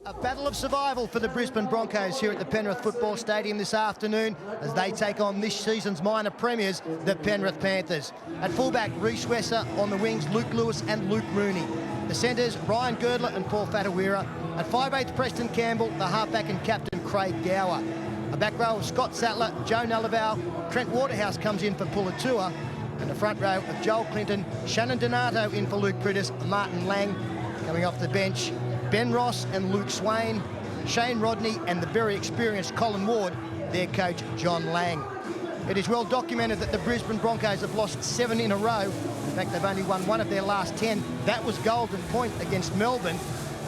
A battle of survival for the Brisbane Broncos here at the Penrith Football Stadium this afternoon as they take on this season's minor premiers, the Penrith Panthers. At fullback, Reece Wesser; on the wings, Luke Lewis and Luke Mooney. The centres, Ryan Girdler and Paul Fatawira. At 5'8", Preston Campbell; the halfback and captain, Craig Gower. A back row of Scott Sattler, Joe Nullavow, Trent Waterhouse comes in for Pulatua. And the front row of Joel Clinton, Shannon Donato in for Luke Prittis, Martin Lang coming off the bench, Ben Ross and Luke Swain, Shane Rodney and the very experienced Colin Ward, their coach John Lang. It is well documented that the Brisbane Broncos have lost 7 in a row. In fact, they've only won 1 of their last 10. That was Golden Point against Melbourne.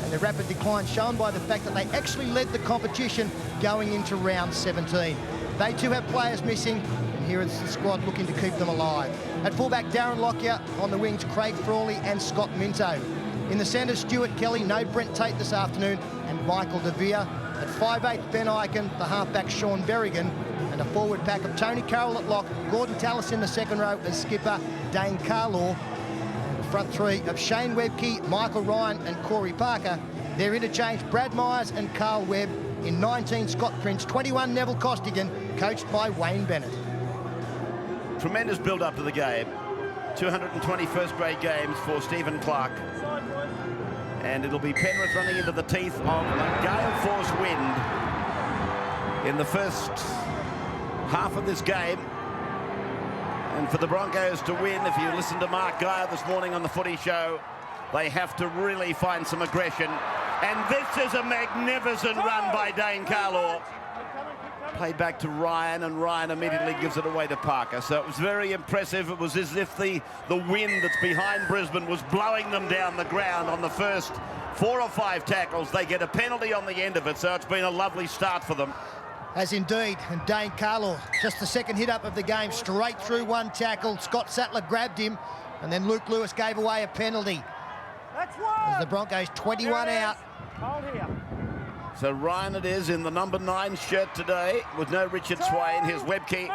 And the rapid decline shown by the fact that they actually led the competition going into round 17. They too have players missing, and here is the squad looking to keep them alive. At fullback, Darren Lockyer; on the wings, Craig Frawley and Scott Minto. In the centre, Stuart Kelly; no Brent Tate this afternoon, and Michael De Vere. At 5'8", Ben Ikin; the halfback, Sean Berrigan, and a forward pack of Tony Carroll at lock, Gordon Tallis in the second row as skipper, Dane Carlaw. And the front three of Shane Webke, Michael Ryan and Corey Parker. Their interchange, Brad Myers and Carl Webb. In 19, Scott Prince; 21, Neville Costigan, coached by Wayne Bennett. Tremendous build-up to the game. 220 first-grade games for Stephen Clark. And it'll be Penrith running into the teeth of a gale force wind in the first half of this game. And for the Broncos to win, if you listen to Mark Geyer this morning on the Footy Show, they have to really find some aggression. And this is a magnificent run by Dane Carlaw. Played back to Ryan, and Ryan immediately gives it away to Parker. So it was very impressive. It was as if the wind that's behind Brisbane was blowing them down the ground on the first 4 or 5 tackles. They get a penalty on the end of it, so it's been a lovely start for them. As indeed, and Dane Carlaw, just the second hit up of the game, straight through one tackle. Scott Sattler grabbed him, and then Luke Lewis gave away a penalty. That's one. As the Broncos 21 out. Hold here. So Ryan it is in the number 9 shirt today with no Richard Swain. Here's Webke,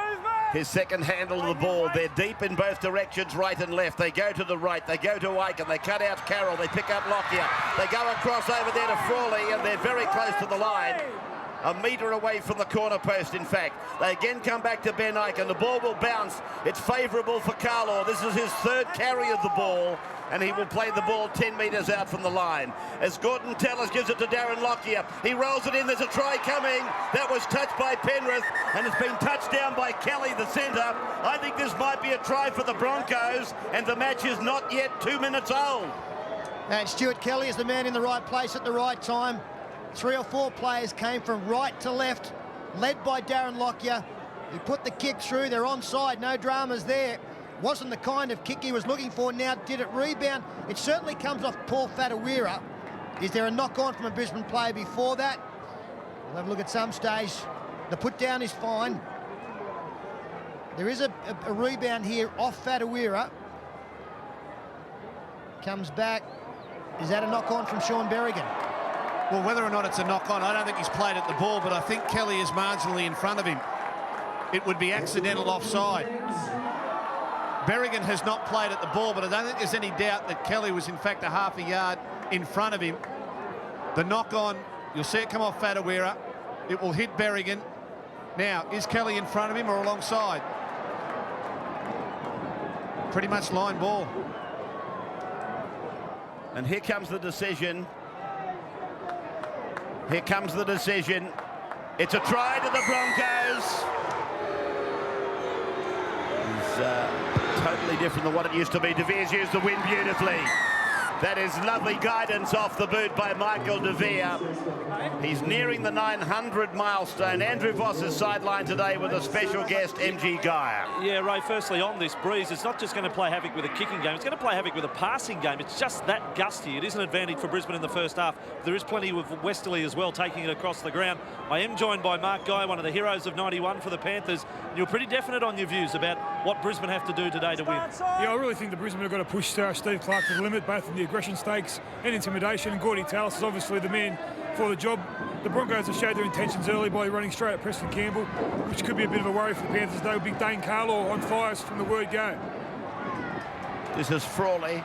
his second handle of the ball. They're deep in both directions, right and left. They go to the right, they go to Aiken, they cut out Carroll, they pick up Lockyer. They go across over there to Frawley, and they're very close to the line. A metre away from the corner post, in fact. They again come back to Ben Ikin. The ball will bounce. It's favourable for Carlaw. This is his 3rd carry of the ball, and he will play the ball 10 metres out from the line. As Gordon Tallis gives it to Darren Lockyer. He rolls it in. There's a try coming. That was touched by Penrith, and it's been touched down by Kelly, the centre. I think this might be a try for the Broncos, and the match is not yet 2 minutes old. And Stuart Kelly is the man in the right place at the right time. 3 or 4 players came from right to left, led by Darren Lockyer. He put the kick through. They're onside. No dramas there. Wasn't the kind of kick he was looking for. Now, did it rebound? It certainly comes off Paul Fatawira. Is there a knock-on from a Brisbane player before that? We'll have a look at some stage. The put-down is fine. There is a rebound here off Fatawira. Comes back. Is that a knock-on from Sean Berrigan? Well, whether or not it's a knock-on, I don't think he's played at the ball, but I think Kelly is marginally in front of him. It would be accidental offside. Berrigan has not played at the ball, but I don't think there's any doubt that Kelly was, in fact, a half a yard in front of him. The knock-on, you'll see it come off Fatawira. It will hit Berrigan. Now, is Kelly in front of him or alongside? Pretty much line ball. And here comes the decision. Here comes the decision. It's a try to the Broncos. It's totally different than what it used to be. De Vere's used the wind beautifully. That is lovely guidance off the boot by Michael De Vere. He's nearing the 900 milestone. Andrew Voss is sidelined today with a special guest, MG Geyer. Yeah, Ray, firstly, on this breeze, it's not just going to play havoc with a kicking game. It's going to play havoc with a passing game. It's just that gusty. It is an advantage for Brisbane in the first half. There is plenty with Westerly as well, taking it across the ground. I am joined by Mark Geyer, one of the heroes of 91 for the Panthers. You're pretty definite on your views about what Brisbane have to do today to win. Yeah, I really think the Brisbane have got to push Steve Clark to the limit, both in the aggression stakes and intimidation. And Gordy Tallis is obviously the man for the job. The Broncos have showed their intentions early by running straight at Preston Campbell, which could be a bit of a worry for the Panthers, though. Big Dane Carlaw on fire from the word go. This is Frawley.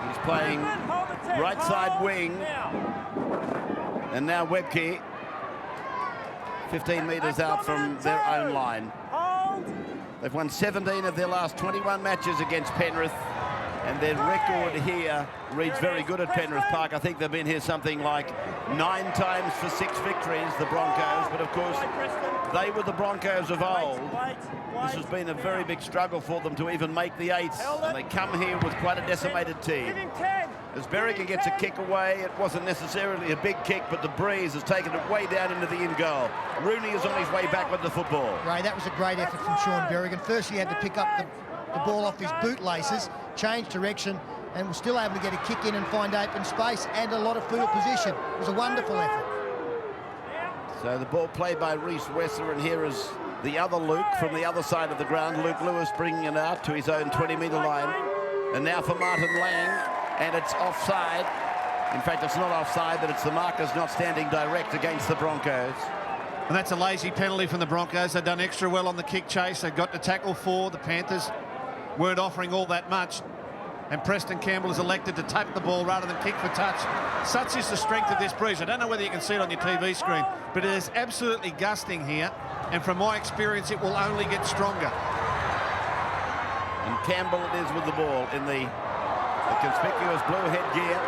He's playing right side wing. And now Webke, 15 metres out from their own line. They've won 17 of their last 21 matches against Penrith, and their record here reads very good at Penrith Park. I think they've been here something like 9 times for 6 victories, the Broncos, but of course they were the Broncos of old. This has been a very big struggle for them to even make the 8s, and they come here with quite a decimated team. As Berrigan gets a kick away, it wasn't necessarily a big kick, but the breeze has taken it way down into the in-goal. Rooney is on his way back with the football. Ray, that was a great effort from Sean Berrigan. First, he had to pick up the ball off his bootlaces, change direction, and was still able to get a kick in and find open space and a lot of field position. It was a wonderful effort. So the ball played by Reece Wesser, and here is the other Luke from the other side of the ground. Luke Lewis bringing it out to his own 20-metre line. And now for Martin Lang, and it's offside. In fact, it's not offside, but it's the markers not standing direct against the Broncos. And that's a lazy penalty from the Broncos. They've done extra well on the kick chase. They got to tackle 4. The Panthers weren't offering all that much. And Preston Campbell has elected to tap the ball rather than kick for touch. Such is the strength of this breeze. I don't know whether you can see it on your TV screen, but it is absolutely gusting here. And from my experience, it will only get stronger. And Campbell it is with the ball in the conspicuous blue headgear.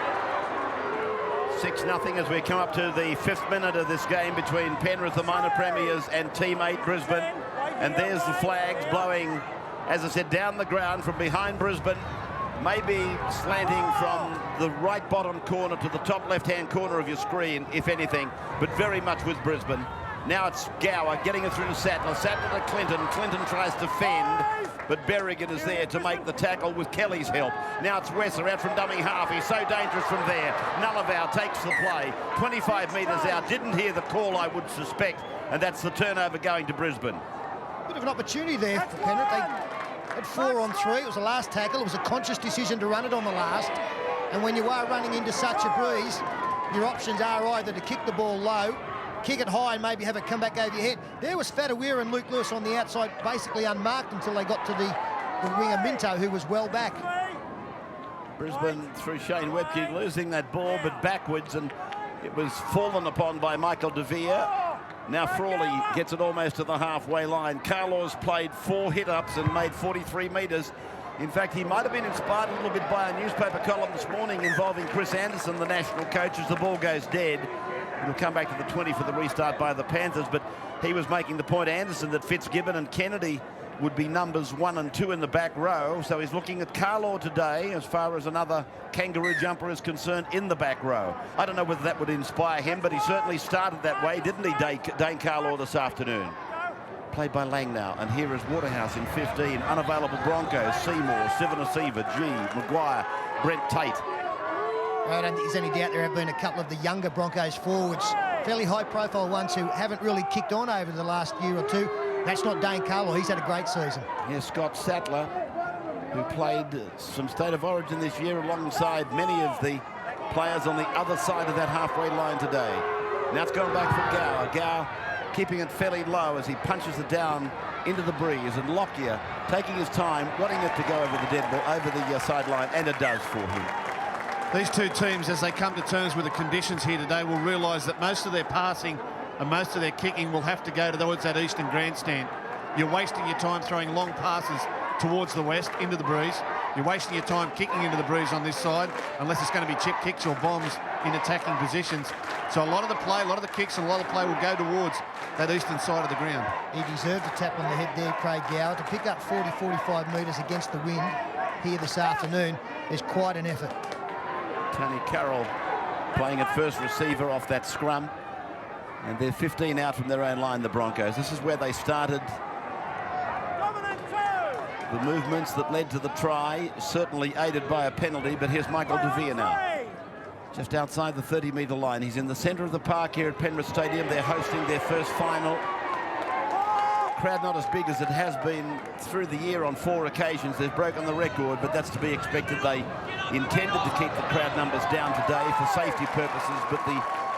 6-0 as we come up to the 5th minute of this game between Penrith, the minor premiers, and teammate Brisbane. And there's the flags blowing, as I said, down the ground from behind Brisbane. Maybe slanting from the right bottom corner to the top left-hand corner of your screen, if anything, but very much with Brisbane. Now it's Gower getting it through to Sattler. Sattler to Clinton. Clinton tries to fend, but Berrigan is there to make the tackle with Kelly's help. Now it's Wesser out from dummy half. He's so dangerous from there. Nullavow takes the play. 25 metres out. Didn't hear the call, I would suspect, and that's the turnover going to Brisbane. Bit of an opportunity there for Penrith. They had 4 on 3. It was the last tackle. It was a conscious decision to run it on the last. And when you are running into such a breeze, your options are either to kick the ball low, kick it high, and maybe have it come back over your head. There was Fatawira and Luke Lewis on the outside, basically unmarked until they got to the winger Minto, who was well back. Brisbane through Shane Webke losing that ball, but backwards, and it was fallen upon by Michael De Vere. Now Frawley gets it almost to the halfway line. Carlaw's played 4 hit-ups and made 43 metres. In fact, he might have been inspired a little bit by a newspaper column this morning involving Chris Anderson, the national coach, as the ball goes dead. It'll come back to the 20 for the restart by the Panthers, but he was making the point, Anderson, that Fitzgibbon and Kennedy would be numbers 1 and 2 in the back row. So he's looking at Carlaw today as far as another kangaroo jumper is concerned in the back row. I don't know whether that would inspire him, but he certainly started that way, didn't he, Dane Carlaw, this afternoon? Played by Lang now, and here is Waterhouse in 15. Unavailable Broncos, Seymour, Sivanasiva, G, Maguire, Brent Tate. I don't think there's any doubt there have been a couple of the younger Broncos forwards, fairly high-profile ones who haven't really kicked on over the last year or two. That's not Dane Carlaw. He's had a great season. Here's Scott Sattler, who played some State of Origin this year alongside many of the players on the other side of that halfway line today. Now it's gone back for Gower. Gower keeping it fairly low as he punches it down into the breeze, and Lockyer taking his time, wanting it to go over the dead ball, over the sideline, and it does for him. These two teams, as they come to terms with the conditions here today, will realise that most of their passing and most of their kicking will have to go towards that eastern grandstand. You're wasting your time throwing long passes towards the west, into the breeze. You're wasting your time kicking into the breeze on this side, unless it's going to be chip kicks or bombs in attacking positions. So a lot of the play, a lot of the kicks, and a lot of the play will go towards that eastern side of the ground. He deserved a tap on the head there, Craig Gower. To pick up 40, 45 metres against the wind here this afternoon is quite an effort. Tony Carroll playing at first receiver off that scrum. And they're 15 out from their own line, the Broncos. This is where they started the movements that led to the try, certainly aided by a penalty, but here's Michael De Vere now. Just outside the 30-metre line. He's in the centre of the park here at Penrith Stadium. They're hosting their first final. Crowd not as big as it has been through the year on 4 occasions. They've broken the record, but that's to be expected. They intended to keep the crowd numbers down today for safety purposes, but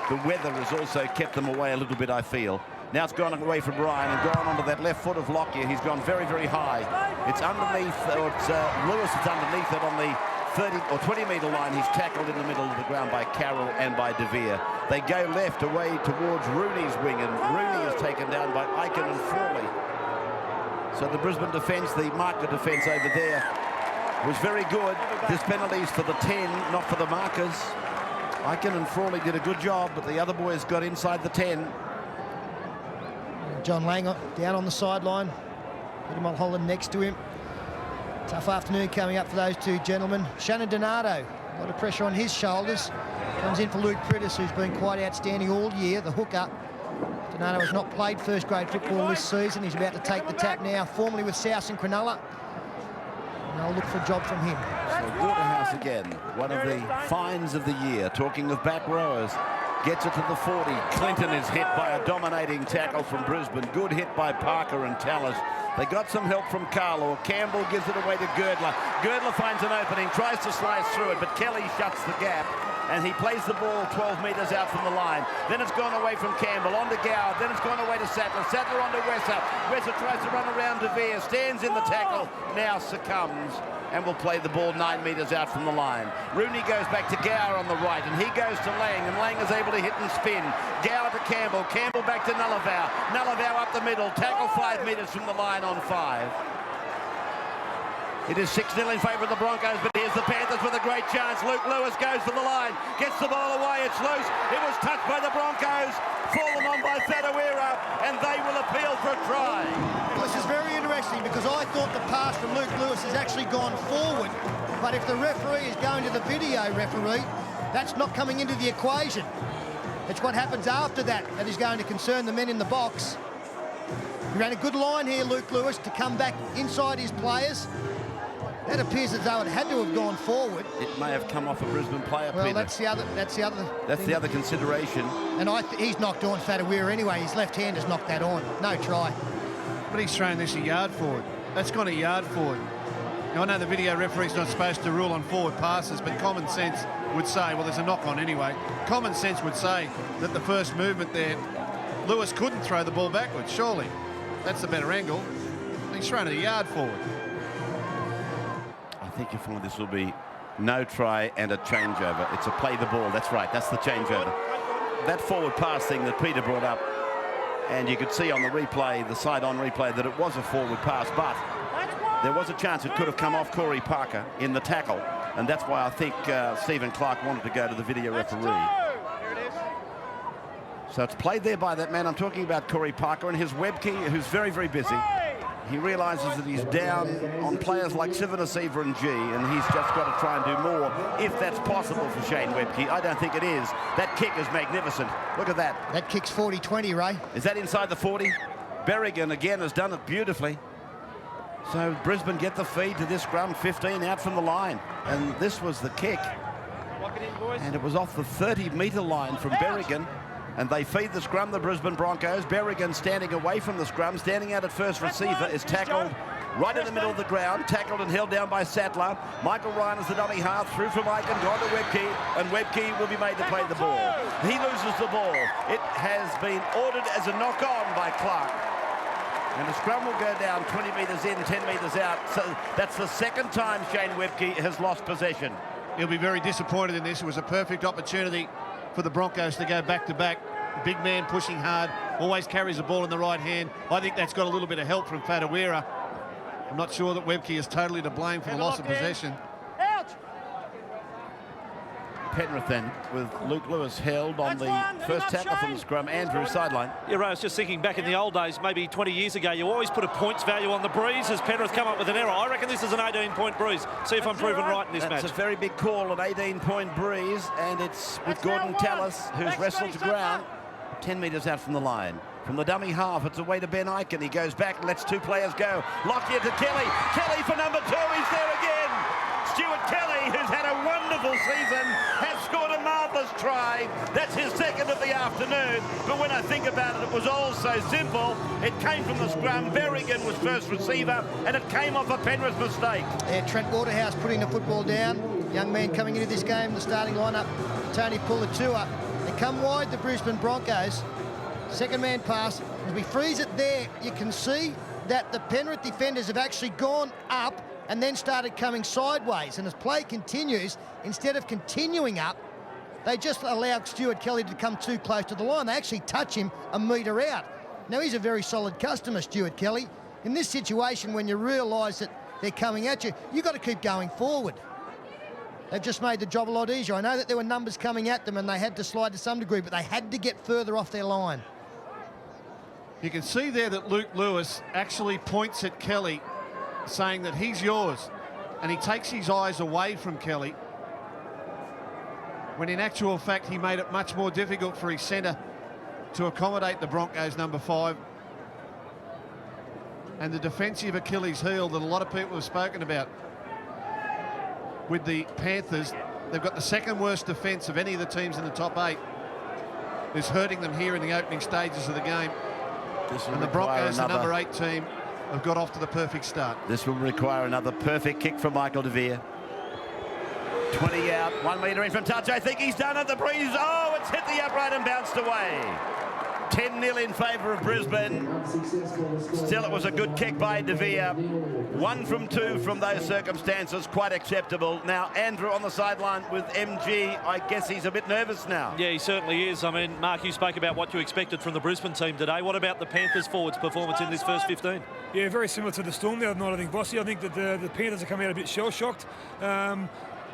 the weather has also kept them away a little bit, I feel. Now it's gone away from Ryan and gone onto that left foot of Lockyer. He's gone very, very high. It's underneath, or it's Lewis is underneath it on the 30 or 20-metre line. He's tackled in the middle of the ground by Carroll and by De Vere. They go left away towards Rooney's wing, and Rooney is taken down by Aiken and Frawley. So the Brisbane defence, the marker defence over there, was very good. This penalty's for the 10, not for the markers. Aiken and Frawley did a good job, but the other boys got inside the 10. John Lang down on the sideline. Peter Mulholland next to him. Tough afternoon coming up for those two gentlemen. Shannon Donato, a lot of pressure on his shoulders. Comes in for Luke Prittis, who's been quite outstanding all year, the hooker. Donato has not played first-grade football this season. He's about to take the tap now, formerly with South and Cronulla. And they'll look for a job from him. So Waterhouse again, one of the finds of the year. Talking of back rowers, gets it to the 40. Clinton is hit by a dominating tackle from Brisbane. Good hit by Parker and Tallis. They got some help from Carlaw. Campbell gives it away to Girdler. Girdler finds an opening, tries to slice through it, but Kelly shuts the gap. And he plays the ball 12 metres out from the line. Then it's gone away from Campbell, on to Gower. Then it's gone away to Sattler. Sattler on to Wesser. Wesser tries to run around De Vere, stands in the tackle, now succumbs, and will play the ball 9 metres out from the line. Rooney goes back to Gower on the right, and he goes to Lang, and Lang is able to hit and spin. Gower to Campbell. Campbell back to Nullavow. Nullavow up the middle. Tackle 5 metres from the line on 5. It is 6-0 in favour of the Broncos, but here's the Panthers with a great chance. Luke Lewis goes to the line, gets the ball away, it's loose. It was touched by the Broncos, fallen on by Fadawira, and they will appeal for a try. Well, this is very interesting because I thought the pass from Luke Lewis has actually gone forward, but if the referee is going to the video referee, that's not coming into the equation. It's what happens after that that is going to concern the men in the box. He ran a good line here, Luke Lewis, to come back inside his players. That appears as though it had to have gone forward. It may have come off a Brisbane player, well, Peter. that's the other consideration. And he's knocked on Fadawira anyway. His left hand has knocked that on. No try. But he's thrown this a yard forward. That's gone a yard forward. Now, I know the video referee's not supposed to rule on forward passes, but common sense would say, well, there's a knock on anyway. Common sense would say that the first movement there, Lewis couldn't throw the ball backwards, surely. That's the better angle. He's thrown it a yard forward. I think you'll find this will be no try and a changeover. It's a play the ball. That's right. That's the changeover. That forward pass thing that Peter brought up, and you could see on the replay, the side-on replay, that it was a forward pass, but there was a chance it could have come off Corey Parker in the tackle, and that's why I think Stephen Clark wanted to go to the video referee. So it's played there by that man. I'm talking about Corey Parker and his Webkey, who's very, very busy. He realises that he's down on players like Sivanasiva and G, and he's just got to try and do more, if that's possible for Shane Webkey. I don't think it is. That kick is magnificent. Look at that. That kick's 40-20, Ray. Is that inside the 40? Berrigan, again, has done it beautifully. So Brisbane get the feed to this scrum, 15 out from the line. And this was the kick. And it was off the 30-metre line from Berrigan. And they feed the scrum, the Brisbane Broncos. Berrigan standing away from the scrum, standing out at first receiver, is tackled right in the middle of the ground, tackled and held down by Sattler. Michael Ryan is the dummy half, through from Aiken, gone to Webkey, and Webkey will be made to play the ball. He loses the ball. It has been ordered as a knock-on by Clark. And the scrum will go down 20 metres in, 10 metres out. So that's the second time Shane Webkey has lost possession. He'll be very disappointed in this. It was a perfect opportunity for the Broncos to go back-to-back. Big man pushing hard, always carries the ball in the right hand. I think that's got a little bit of help from Fadawira. I'm not sure that Webkey is totally to blame for the loss of possession. Penrith then, with Luke Lewis held on the first tackle from the scrum. Andrew, sideline. Yeah, Ray, I was just thinking back in the old days, maybe 20 years ago, you always put a points value on the breeze. As Penrith come up with an error, I reckon this is an 18-point breeze. See if I'm proven right in this match. It's a very big call, an 18-point breeze, and it's with Gordon Tallis, who's wrestled to ground 10 metres out from the line. From the dummy half, it's away to Ben Aiken. He goes back and lets two players go. Lockyer to Kelly. Kelly for number 2. He's there again. Stuart Kelly, who's had a wonderful season, has scored a marvellous try. That's his second of the afternoon. But when I think about it, it was all so simple. It came from the scrum. Berrigan was first receiver, and it came off a Penrith mistake. Yeah, Trent Waterhouse putting the football down. Young man coming into this game, the starting lineup, Tony Puletua. They come wide, the Brisbane Broncos. Second man pass. As we freeze it there, you can see that the Penrith defenders have actually gone up and then started coming sideways. And as play continues, instead of continuing up, They just allowed Stuart Kelly to come too close to the line. They actually touch him a metre out. Now, he's a very solid customer, Stuart Kelly. In this situation, when you realise that they're coming at you, you've got to keep going forward. They've just made the job a lot easier. I know that there were numbers coming at them and they had to slide to some degree, but they had to get further off their line. You can see there that Luke Lewis actually points at Kelly, saying that he's yours, and he takes his eyes away from Kelly, when in actual fact he made it much more difficult for his centre to accommodate the Broncos number 5. And the defensive Achilles heel that a lot of people have spoken about with the Panthers, they've got the second worst defence of any of the teams in the top 8. Is hurting them here in the opening stages of the game. And the Broncos, the number 8 team, have got off to the perfect start. This will require another perfect kick from Michael De Vere. 20 out, 1 metre in from touch. I think he's done it. The breeze. Oh, it's hit the upright and bounced away. 10-0 in favour of Brisbane. Still, it was a good kick by De Vere. 1 from 2 from those circumstances, quite acceptable. Now, Andrew on the sideline with MG. I guess he's a bit nervous now. Yeah, he certainly is. I mean, Mark, you spoke about what you expected from the Brisbane team today. What about the Panthers forwards' performance in this first 15? Yeah, very similar to the Storm the other night, I think, Bossy. I think that the Panthers are coming out a bit shell-shocked.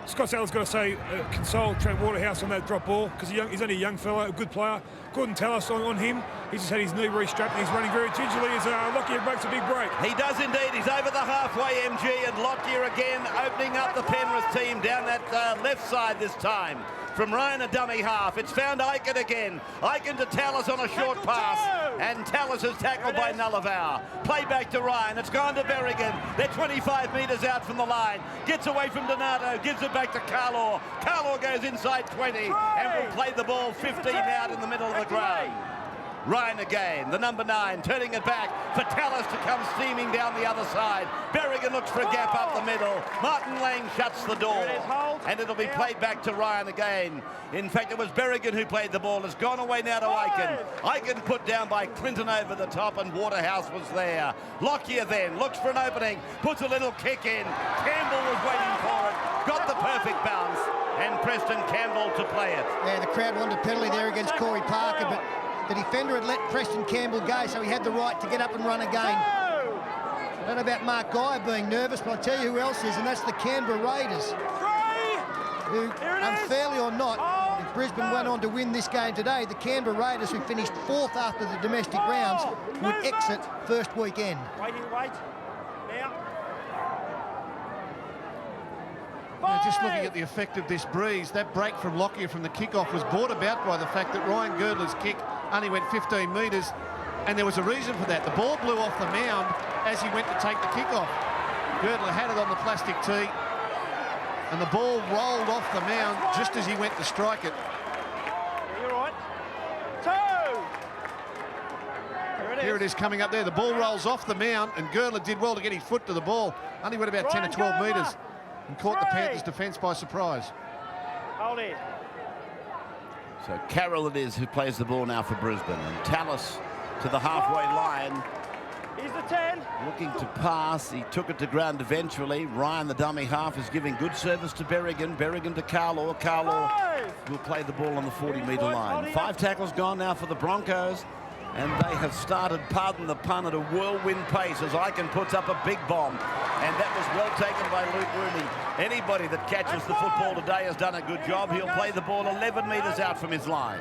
Scott Sattler's got to say, console Trent Waterhouse on that drop ball, because he's only a young fella, a good player. Couldn't tell us on him. He's just had his knee restrapped and he's running very gingerly as Lockyer breaks a big break. He does indeed. He's over the halfway, MG, and Lockyer again opening up the Penrith team down that left side this time. From Ryan, a dummy half. It's found Aiken again. Aiken to Tallis on a short pass. And Tallis is tackled by Nullavow. Play back to Ryan. It's gone to Berrigan. They're 25 metres out from the line. Gets away from Donato. Gives it back to Carlaw. Carlaw goes inside 20 and will play the ball 15 out in the middle of the ground. Ryan again, the number 9, turning it back for Tallis to come steaming down the other side. Berrigan looks for a gap up the middle. Martin Lang shuts the door. And it'll be played back to Ryan again. In fact, it was Berrigan who played the ball. It's gone away now to Aiken. Aiken put down by Clinton over the top, and Waterhouse was there. Lockyer then looks for an opening, puts a little kick in. Campbell was waiting for it, got the perfect bounce, and Preston Campbell to play it. Yeah, the crowd wanted a penalty there against Corey Parker, but the defender had let Preston Campbell go, so he had the right to get up and run again. I don't know about Mark Geyer being nervous, but I'll tell you who else is, and that's the Canberra Raiders, who, unfairly or not, if Brisbane went on to win this game today, the Canberra Raiders, who finished 4th after the domestic rounds, would exit first weekend. Wait. Now. Just looking at the effect of this breeze, that break from Lockyer from the kickoff was brought about by the fact that Ryan Girdler's kick only went 15 metres, and there was a reason for that. The ball blew off the mound as he went to take the kickoff. Girdler had it on the plastic tee, and the ball rolled off the mound just as he went to strike it. You're right. 2. Here it is coming up there. The ball rolls off the mound, and Girdler did well to get his foot to the ball. Only went about 10 or 12 metres. And caught the Panthers' defence by surprise. Hold it. So Carroll it is who plays the ball now for Brisbane. And Tallis to the halfway line. Here's the 10. Looking to pass. He took it to ground eventually. Ryan, the dummy half, is giving good service to Berrigan. Berrigan to Carlaw. Carlaw will play the ball on the 40-metre line. 5 tackles gone now for the Broncos. And they have started, pardon the pun, at a whirlwind pace as Aiken puts up a big bomb. And that was well taken by Luke Rooney. Anybody that catches the football today has done a good job. He'll play the ball 11 metres out from his line.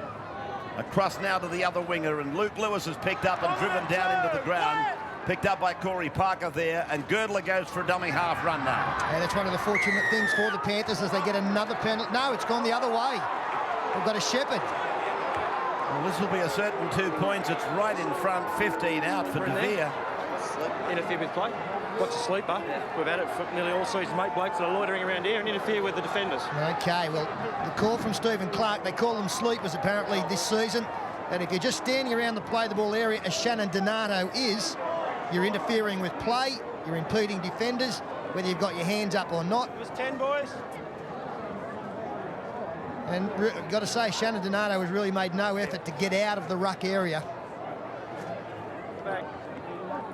Across now to the other winger, and Luke Lewis has picked up and driven down into the ground. Picked up by Corey Parker there, and Girdler goes for a dummy half run now. And that's one of the fortunate things for the Panthers as they get another penalty. No, it's gone the other way. We've got a Shepherd. Well, this will be a certain 2 points. It's right in front, 15 out for De Vere. Interfere with play. What's a sleeper? We've had it for nearly all season, mate. Blokes that are loitering around here and interfere with the defenders. Okay, well, the call from Stephen Clark, they call them sleepers apparently this season. And if you're just standing around the play the ball area, as Shannon Donato is, you're interfering with play, you're impeding defenders, whether you've got your hands up or not. It was 10, boys. And got to say, Shannon Donato has really made no effort to get out of the ruck area. Back.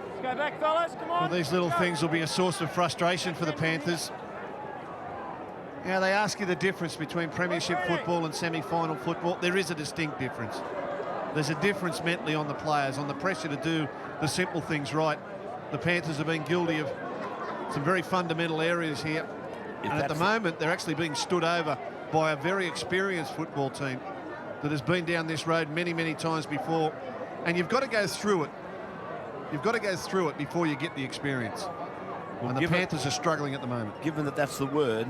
Let's go back, fellas. Come on. Well, these little things will be a source of frustration for the Panthers. Yeah, they ask you the difference between premiership football and semi-final football. There is a distinct difference. There's a difference mentally on the players, on the pressure to do the simple things right. The Panthers have been guilty of some very fundamental areas here. And at the moment, they're actually being stood over by a very experienced football team that has been down this road many, many times before. And you've got to go through it. You've got to go through it before you get the experience. Well, and the Panthers are struggling at the moment. Given that that's the word,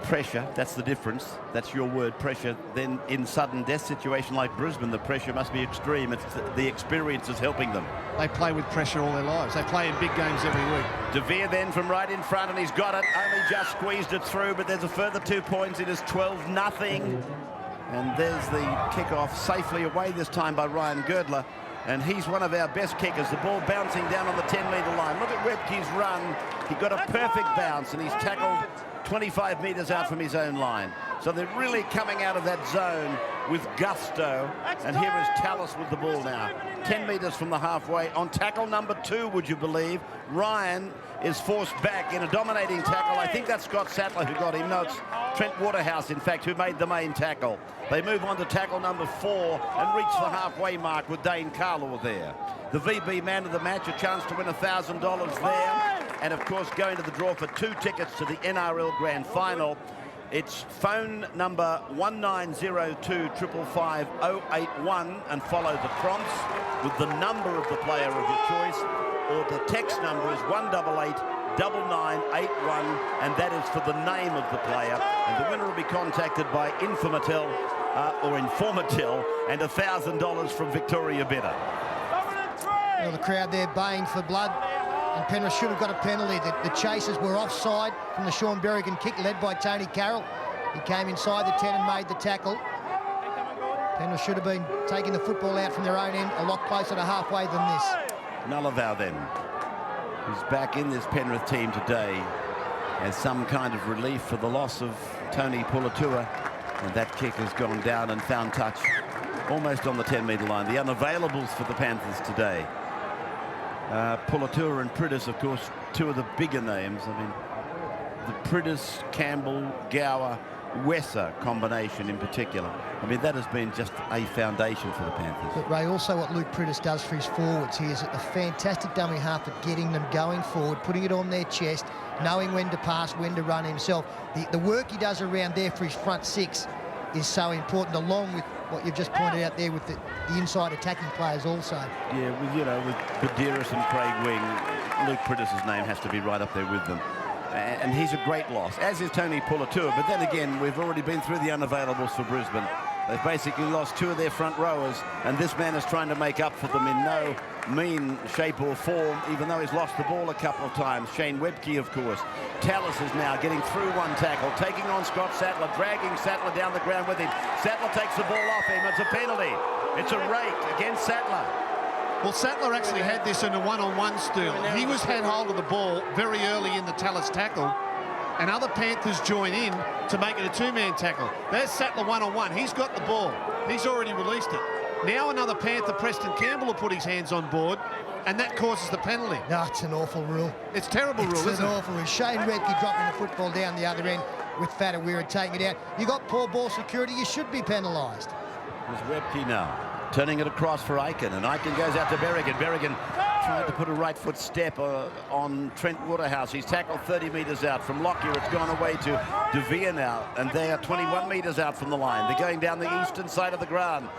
pressure, that's the difference. That's your word, pressure. Then in sudden death situation like Brisbane, the pressure must be extreme. It's the experience is helping them. They play with pressure all their lives. They play in big games every week. De Vere then from right in front, and he's got it. Only just squeezed it through, but there's a further 2 points. It is 12-0. And there's the kickoff safely away this time by Ryan Girdler. And he's one of our best kickers. The ball bouncing down on the 10-metre line. Look at Webke's run. He got a perfect bounce, and he's tackled 25 metres out from his own line. So they're really coming out of that zone with gusto. And here is Tallis with the ball now. 10 metres from the halfway. On tackle number 2, would you believe, Ryan is forced back in a dominating tackle. I think that's Scott Sattler who got him. No, it's Trent Waterhouse, in fact, who made the main tackle. They move on to tackle number 4 and reach the halfway mark with Dane Carlaw there. The VB man of the match, a chance to win $1,000 there. And, of course, going to the draw for 2 tickets to the NRL Grand Final. It's phone number 1902 555 081 and follow the prompts with the number of the player of your choice, or the text number is 188 9981, and that is for the name of the player. And the winner will be contacted by Informatel and $1,000 from Victoria Bidder. Well, the crowd there baying for blood, and Penrith should have got a penalty. The chasers were offside from the Sean Berrigan kick led by Tony Carroll. He came inside the 10 and made the tackle. Penrith should have been taking the football out from their own end a lot closer to halfway than this. Nullavow then, who's back in this Penrith team today, as some kind of relief for the loss of Tony Puletua. And that kick has gone down and found touch almost on the 10-metre line. The unavailables for the Panthers today. Puletua and Priddis, of course, 2 of the bigger names. I mean, the Priddis, Campbell, Gower, Wesser combination in particular. I mean, that has been just a foundation for the Panthers. But Ray, also what Luke Priddis does for his forwards, he is a fantastic dummy half at getting them going forward, putting it on their chest, knowing when to pass, when to run himself. The work he does around there for his front 6 is so important, along with what you've just pointed out there with the inside attacking players also. Yeah, with Badiris and Craig Wing, Luke Priddis' name has to be right up there with them. And he's a great loss, as is Tony Puletua. But then again, we've already been through the unavailables for Brisbane. They've basically lost 2 of their front rowers, and this man is trying to make up for them in no mean shape or form, even though he's lost the ball a couple of times. Shane Webke, of course. Tallis is now getting through one tackle, taking on Scott Sattler, dragging Sattler down the ground with him. Sattler takes the ball off him. It's a penalty. It's a rake against Sattler. Well, Sattler actually had this in a one-on-one steal. He was had hold of the ball very early in the Tallis tackle, and other Panthers join in to make it a 2-man tackle. There's Sattler one-on-one. He's got the ball. He's already released it. Now another Panther, Preston Campbell, will put his hands on board, and that causes the penalty. No, it's an awful rule. It's a terrible rule, isn't it? It's an awful rule. Shane Webke dropping the football down the other end with Fatawira taking it out. You got poor ball security, you should be penalised. There's Webke now, turning it across for Aiken, and Aiken goes out to Berrigan. Berrigan trying to put a right foot step on Trent Waterhouse. He's tackled 30 metres out from Lockyer. It's gone away to De Vere now, and they are 21 metres out from the line. They're going down the eastern side of the ground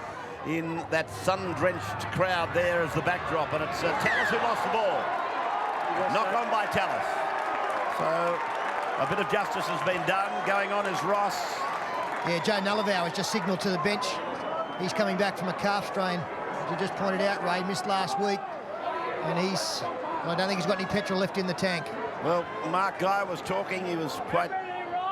in that sun-drenched crowd there as the backdrop, and it's Tallis who lost the ball. Knock on by Tallis. So a bit of justice has been done. Going on is Ross. Yeah, Joe Nullavow has just signalled to the bench. He's coming back from a calf strain, as you just pointed out, Ray, missed last week. And I don't think he's got any petrol left in the tank. Well, Mark Guy was talking. He was quite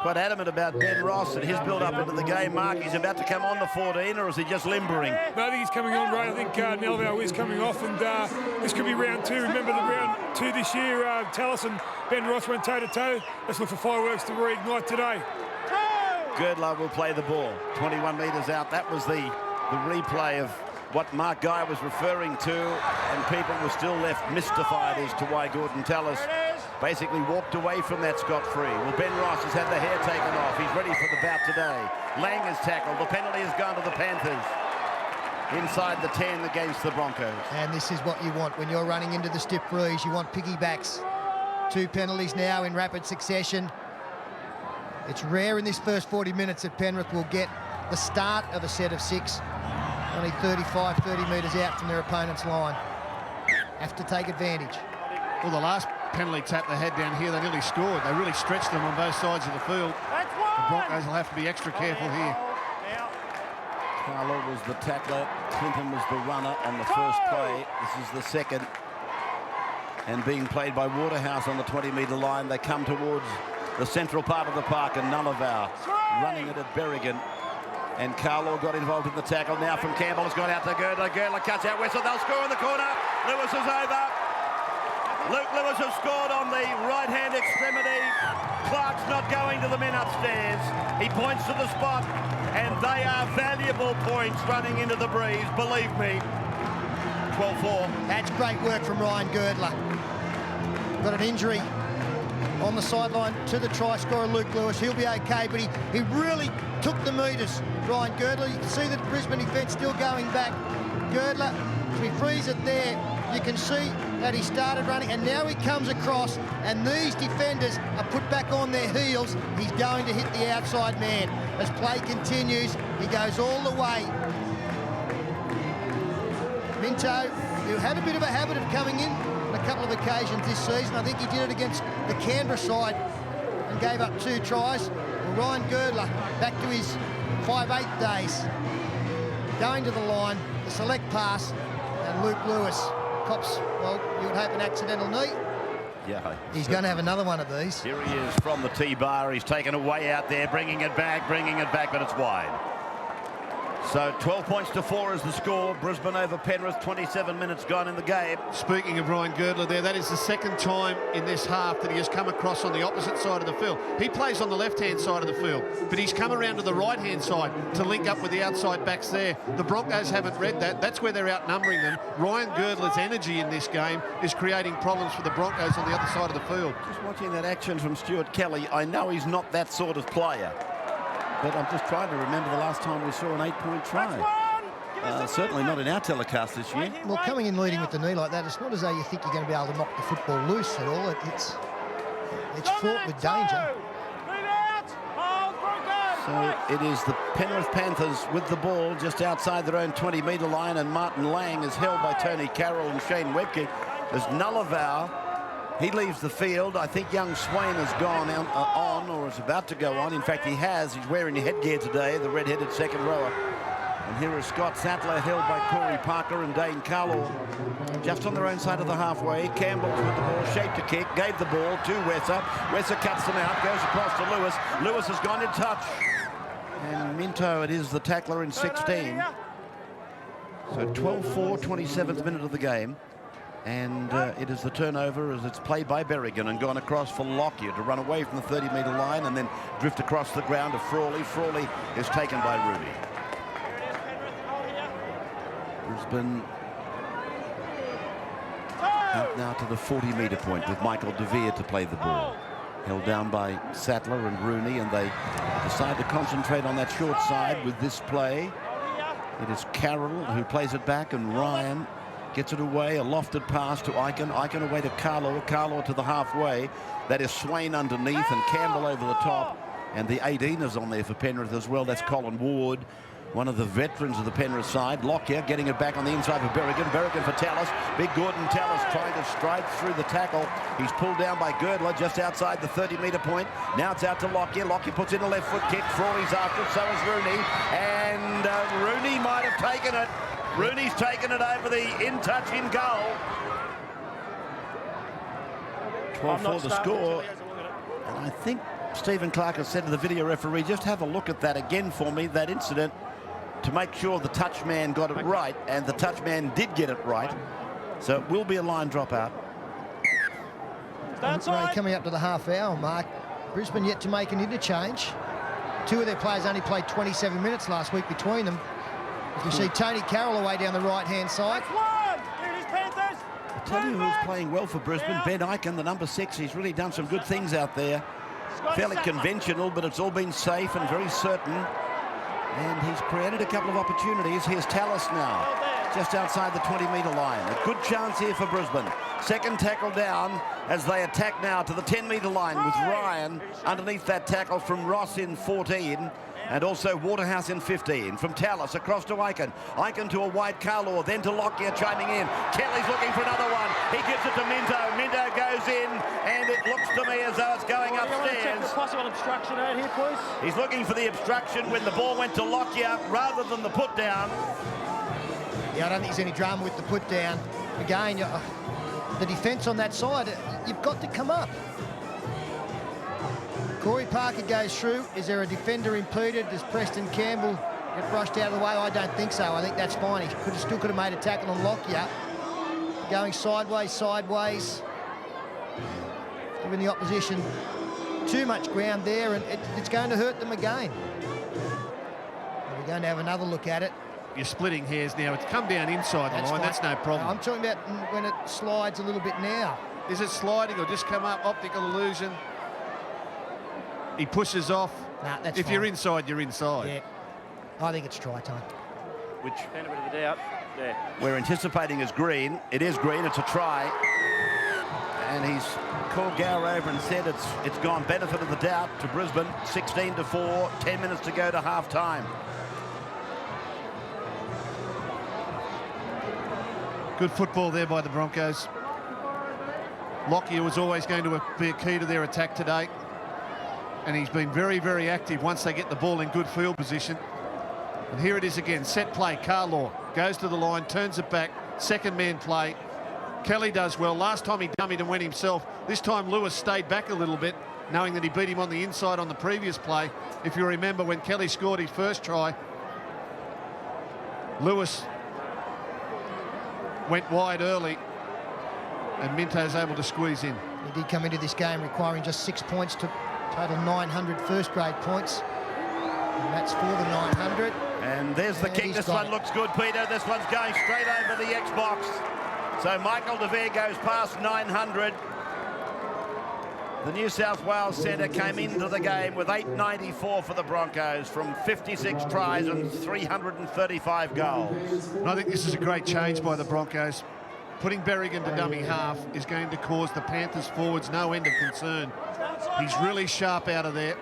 adamant about Ben Ross and his build-up into the game. Mark, he's about to come on the 14, or is he just limbering? No, I think he's coming on, Ray. I think Nullavow is coming off, and this could be round 2. Remember the round 2 this year, Tallis and Ben Ross went toe-to-toe. Let's look for fireworks to reignite today. Girdler will play the ball. 21 metres out. That was the replay of what Mark Guy was referring to, and people were still left mystified as to why Gordon Tallis basically walked away from that scot-free. Well, Ben Ross has had the hair taken off. He's ready for the bout today. Lang is tackled. The penalty has gone to the Panthers. Inside the 10 against the Broncos. And this is what you want when you're running into the stiff breeze. You want piggybacks. 2 penalties now in rapid succession. It's rare in this first 40 minutes that Penrith will get the start of a set of 6. Only 35, 30 metres out from their opponent's line. Have to take advantage. Well, the last penalty tap they had down here, they nearly scored. They really stretched them on both sides of the field. The Broncos will have to be extra careful here. Carlo was the tackler. Clinton was the runner on the first play. This is the second. And being played by Waterhouse on the 20-metre line, they come towards the central part of the park, and Nullavow running it at Berrigan. And Carlo got involved in the tackle. Now from Campbell, it's gone out to Girdler. Girdler cuts out Wessel. They'll score in the corner. Lewis is over. Luke Lewis has scored on the right-hand extremity. Clark's not going to the men upstairs. He points to the spot, and they are valuable points running into the breeze, believe me. 12-4. That's great work from Ryan Girdler. Got an injury on the sideline to the try scorer, Luke Lewis. He'll be okay, but he really took the metres, Ryan Girdler. You can see the Brisbane defence still going back. Girdler, if he frees it there, you can see that he started running, and now he comes across, and these defenders are put back on their heels. He's going to hit the outside man. As play continues, he goes all the way. Minto, who had a bit of a habit of coming in on a couple of occasions this season. I think he did it against the Canberra side and gave up 2 tries. Well, Ryan Girdler, back to his 5'8" days, going to the line, the select pass, and Luke Lewis cops, well, you would hope an accidental knee. Yeah. He's going to have another one of these. Here he is from the T-bar. He's taken away out there, bringing it back, but it's wide. So 12 points to 4 is the score. Brisbane over Penrith, 27 minutes gone in the game. Speaking of Ryan Girdler there, that is the second time in this half that he has come across on the opposite side of the field. He plays on the left-hand side of the field, but he's come around to the right-hand side to link up with the outside backs there. The Broncos haven't read that. That's where they're outnumbering them. Ryan Girdler's energy in this game is creating problems for the Broncos on the other side of the field. Just watching that action from Stuart Kelly, I know he's not that sort of player, but I'm just trying to remember the last time we saw an 8-point try. Certainly not in our telecast this year. Well, coming in leading with the knee like that, it's not as though you think you're going to be able to knock the football loose at all. It's fraught with danger. So it is the Penrith Panthers with the ball just outside their own 20-metre line, and Martin Lang is held by Tony Carroll and Shane Webke. There's Nullavow. He leaves the field. I think young Swain has gone on or is about to go on. In fact, he has. He's wearing headgear today, the red-headed second rower. And here is Scott Sattler, held by Corey Parker and Dane Carlaw. Just on their own side of the halfway. Campbell's with the ball, shaped a kick, gave the ball to Wesser. Wesser cuts them out, goes across to Lewis. Lewis has gone in touch. And Minto, it is the tackler in 16. So 12-4, 27th minute of the game. And it is the turnover as it's played by Berrigan and gone across for Lockyer to run away from the 30-metre line and then drift across the ground to Frawley. Frawley is taken by Rooney. Brisbane out now to the 40-metre point with Michael De Vere to play the ball. Held down by Sattler and Rooney, and they decide to concentrate on that short side with this play. It is Carroll who plays it back, and Ryan gets it away, a lofted pass to Eichen. Eichen away to Carlo. Carlo to the halfway. That is Swain underneath and Campbell over the top. And the 18ers on there for Penrith as well. That's Colin Ward, one of the veterans of the Penrith side. Lockyer getting it back on the inside for Berrigan. Berrigan for Tallis. Big Gordon Tallis trying to stride through the tackle. He's pulled down by Girdler just outside the 30-metre point. Now it's out to Lockyer. Lockyer puts in a left foot kick. Frawley's after it, so is Rooney. And Rooney might have taken it. Rooney's taken it over the in-touch in goal. 12-4 the score. And I think Stephen Clark has said to the video referee, just have a look at that again for me, that incident, to make sure the touch man got it right. And the touch man did get it right. So it will be a line dropout. Ray, coming up to the half-hour mark, Brisbane yet to make an interchange. 2 of their players only played 27 minutes last week between them. You see Tony Carroll away down the right-hand side. Tell you who's playing well for Brisbane, Ben Ikin, the number 6. He's really done some good things out there. Fairly conventional, but it's all been safe and very certain. And he's created a couple of opportunities. Here's Tallis now, just outside the 20-metre line. A good chance here for Brisbane. Second tackle down as they attack now to the 10-metre line with Ryan underneath that tackle from Ross in 14. And also Waterhouse in 15. From Tallis across to Ikin. Ikin to a wide Carlaw, then to Lockyer chiming in. Kelly's looking for another one. He gives it to Minto. Minto goes in, and it looks to me as though it's going upstairs. Check the possible obstruction out here, please. He's looking for the obstruction when the ball went to Lockyer rather than the put down. Yeah, I don't think there's any drama with the put down. Again, the defence on that side, you've got to come up. Corey Parker goes through. Is there a defender impeded? Does Preston Campbell get brushed out of the way? I don't think so. I think that's fine. He still could have made a tackle on Lockyer. Going sideways. Giving the opposition too much ground there, and it's going to hurt them again. We're going to have another look at it. You're splitting hairs now. It's come down inside the line. Fine. That's no problem. I'm talking about when it slides a little bit now. Is it sliding or just come up? Optical illusion. He pushes off. Nah, that's if fine. you're inside, you're inside. Yeah, I think it's try time. Which Stand a bit of a doubt. There. we're anticipating is green. It is green. It's a try. And he's called Gower over and said it's gone benefit of the doubt to Brisbane. 16-4, 10 minutes to go to half-time. Good football there by the Broncos. Lockyer was always going to be a key to their attack today. And he's been very, very active once they get the ball in good field position. And here it is again, set play. Carlaw goes to the line, turns it back, second man play. Kelly does well. Last time he dummied and went himself. This time Lewis stayed back a little bit, knowing that he beat him on the inside on the previous play. If you remember when Kelly scored his first try, Lewis went wide early and Minto's able to squeeze in. He did come into this game requiring just 6 points to total 900 first-grade points. And that's for the 900. And there's the kick. This one looks good, Peter. This one's going straight over the Xbox. So Michael DeVere goes past 900. The New South Wales centre came into the game with 894 for the Broncos from 56 tries and 335 goals. And I think this is a great change by the Broncos. Putting Berrigan to dummy half is going to cause the Panthers forwards no end of concern. He's really sharp out of there.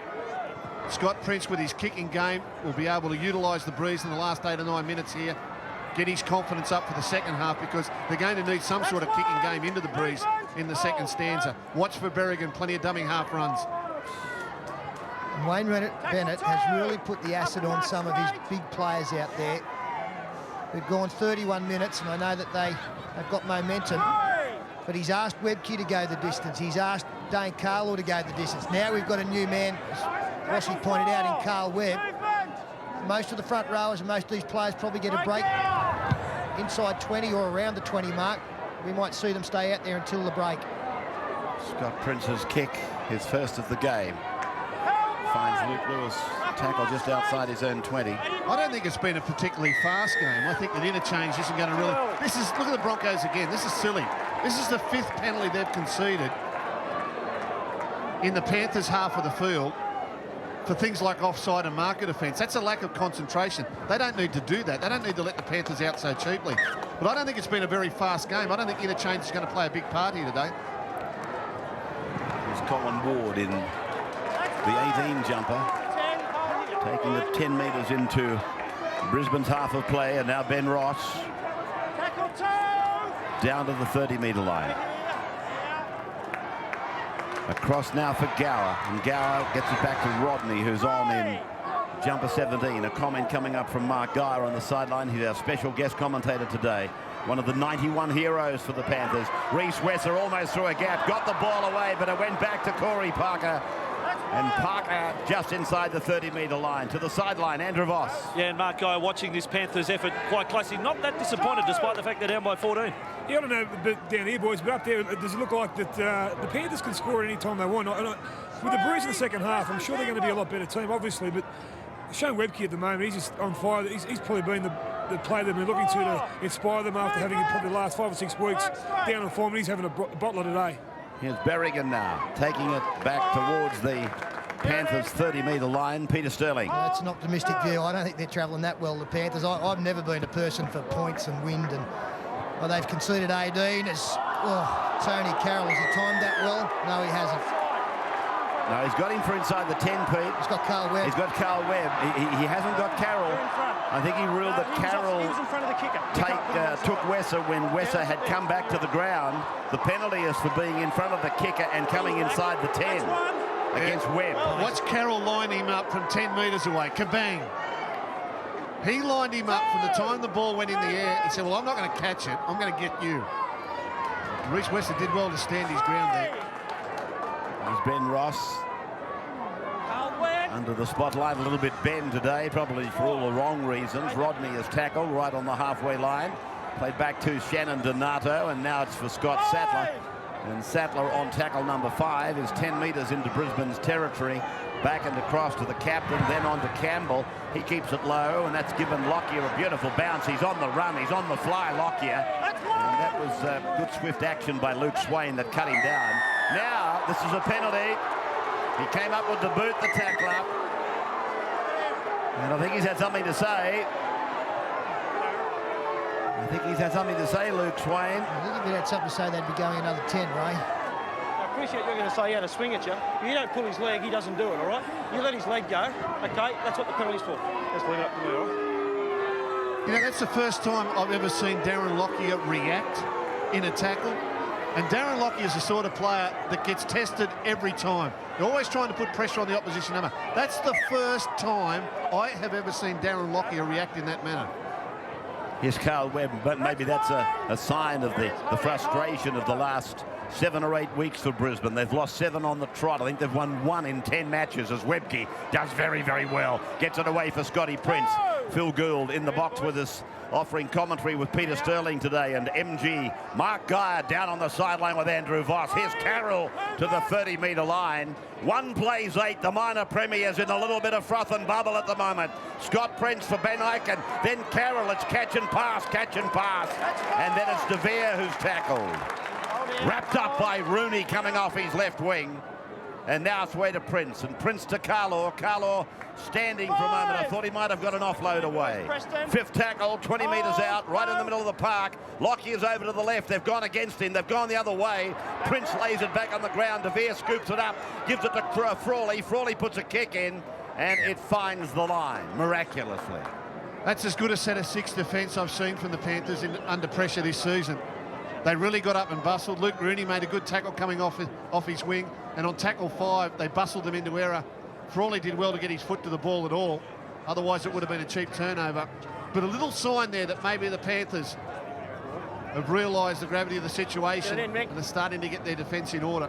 Scott Prince with his kicking game will be able to utilise the breeze in the last 8 or 9 minutes here. Get his confidence up for the second half because they're going to need some sort of kicking game into the breeze in the second stanza. Watch for Berrigan, plenty of dummy half runs. And Wayne Bennett has really put the acid on some of his big players out there. We've gone 31 minutes, and I know that they've got momentum, but he's asked Webke to go the distance. He's asked Dane Carlaw to go the distance. Now we've got a new man, as Rossi pointed out, in Carl Webb. Most of the front rowers and most of these players probably get a break inside 20 or around the 20 mark. We might see them stay out there until the break. Scott Prince's kick, his first of the game. Finds Luke Lewis tackle just outside his own 20. I don't think it's been a particularly fast game. I think that interchange isn't going to really... Look at the Broncos again. This is silly. This is the 5th penalty they've conceded in the Panthers' half of the field for things like offside and marker defence. That's a lack of concentration. They don't need to do that. They don't need to let the Panthers out so cheaply. But I don't think it's been a very fast game. I don't think interchange is going to play a big part here today. There's Colin Ward in the 18 jumper, taking it 10 metres into Brisbane's half of play, and now Ben Ross down to the 30-metre line. Across now for Gower, and Gower gets it back to Rodney, who's on in jumper 17. A comment coming up from Mark Geyer on the sideline. He's our special guest commentator today. One of the 91 heroes for the Panthers. Reece Wesser almost through a gap, got the ball away, but it went back to Corey Parker. And Parker just inside the 30-metre line. To the sideline, Andrew Voss. Yeah, and Mark Geyer watching this Panthers effort quite closely. Not that disappointed, despite the fact they're down by 14. Yeah, I don't know but down here, boys, but up there, does it look like that the Panthers can score at any time they want? With the breeze in the second half, I'm sure they're going to be a lot better team, obviously, but Shane Webke at the moment, he's just on fire. He's probably been the player they've been looking to inspire them after having probably the last 5 or 6 weeks down on form, and he's having a bottler today. Here's Berrigan now, taking it back towards the Panthers' 30-metre line. Peter Sterling. That's an optimistic view. I don't think they're travelling that well, the Panthers. I've never been a person for points and wind, and they've conceded 18. Tony Carroll, has he timed that well? No, he hasn't. No, he's got him for inside the 10, Pete. He's got Carl Webb. He's got Carl Webb. He hasn't got Carroll. I think he ruled that Carroll took Wesser when Wesser had come back to the ground. The penalty is for being in front of the kicker and coming inside the 10 against Webb. Watch Carroll line him up from 10 metres away. Kabang. He lined him up from the time the ball went in the air. He said, well, I'm not going to catch it. I'm going to get you. Reece Wesser did well to stand his ground there. There's Ben Ross under the spotlight, a little bit bent today, probably for all the wrong reasons. Rodney is tackled right on the halfway line. Played back to Shannon Donato, and now it's for Scott Sattler. And Sattler on tackle number 5 is 10 metres into Brisbane's territory. Back and across to the captain, then on to Campbell. He keeps it low, and that's given Lockyer a beautiful bounce. He's on the run, he's on the fly, Lockyer. And that was good swift action by Luke Swain that cut him down. Now, this is a penalty. He came up with the boot, the tackler. And I think he's had something to say. Luke Swain. I think if he had something to say, they'd be going another 10, Ray. I appreciate you're going to say he had a swing at you. If you don't pull his leg, he doesn't do it, all right? You let his leg go, okay? That's what the penalty's for. Let's leave it up to me, all right? You know, that's the first time I've ever seen Darren Lockyer react in a tackle. And Darren Lockyer is the sort of player that gets tested every time. You're always trying to put pressure on the opposition number. That's the first time I have ever seen Darren Lockyer react in that manner. Here's Carl Webb, but maybe that's a sign of the frustration of the last 7 or 8 weeks for Brisbane. They've lost 7 on the trot. I think they've won 1 in 10 matches as Webke does very, very well. Gets it away for Scotty Prince. Phil Gould in the box with us, offering commentary with Peter Sterling today, and MG. Mark Geyer down on the sideline with Andrew Voss. Here's Carroll to the 30-metre line. 1 plays 8. The minor premiers in a little bit of froth and bubble at the moment. Scott Prince for Ben Eichen. Then Carroll. It's catch and pass. And then it's De Vere who's tackled. Wrapped up by Rooney coming off his left wing. And now it's way to Prince, and Prince to Carlaw. Carlaw standing for a moment. I thought he might have got an offload away. 5th tackle, 20 metres out, right in the middle of the park. Lockyer's over to the left. They've gone against him. They've gone the other way. Prince lays it back on the ground. De Vere scoops it up, gives it to Frawley. Frawley puts a kick in, and it finds the line, miraculously. That's as good a set of 6 defence I've seen from the Panthers under pressure this season. They really got up and bustled. Luke Rooney made a good tackle coming off his wing. And on tackle 5, they bustled them into error. Frawley did well to get his foot to the ball at all. Otherwise, it would have been a cheap turnover. But a little sign there that maybe the Panthers have realised the gravity of the situation and are starting to get their defence in order.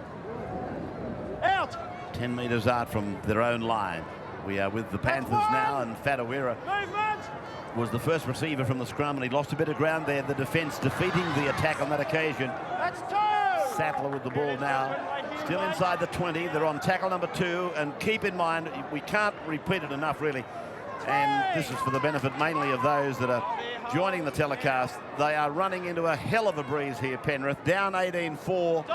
Out! 10 metres out from their own line. We are with the Panthers now, and Fadawira was the first receiver from the scrum, and he lost a bit of ground there. The defence defeating the attack on that occasion. Sattler with the ball now, still inside the 20. They're on tackle number 2, and keep in mind, we can't repeat it enough really, and this is for the benefit mainly of those that are joining the telecast. They are running into a hell of a breeze here, Penrith, down 18-4.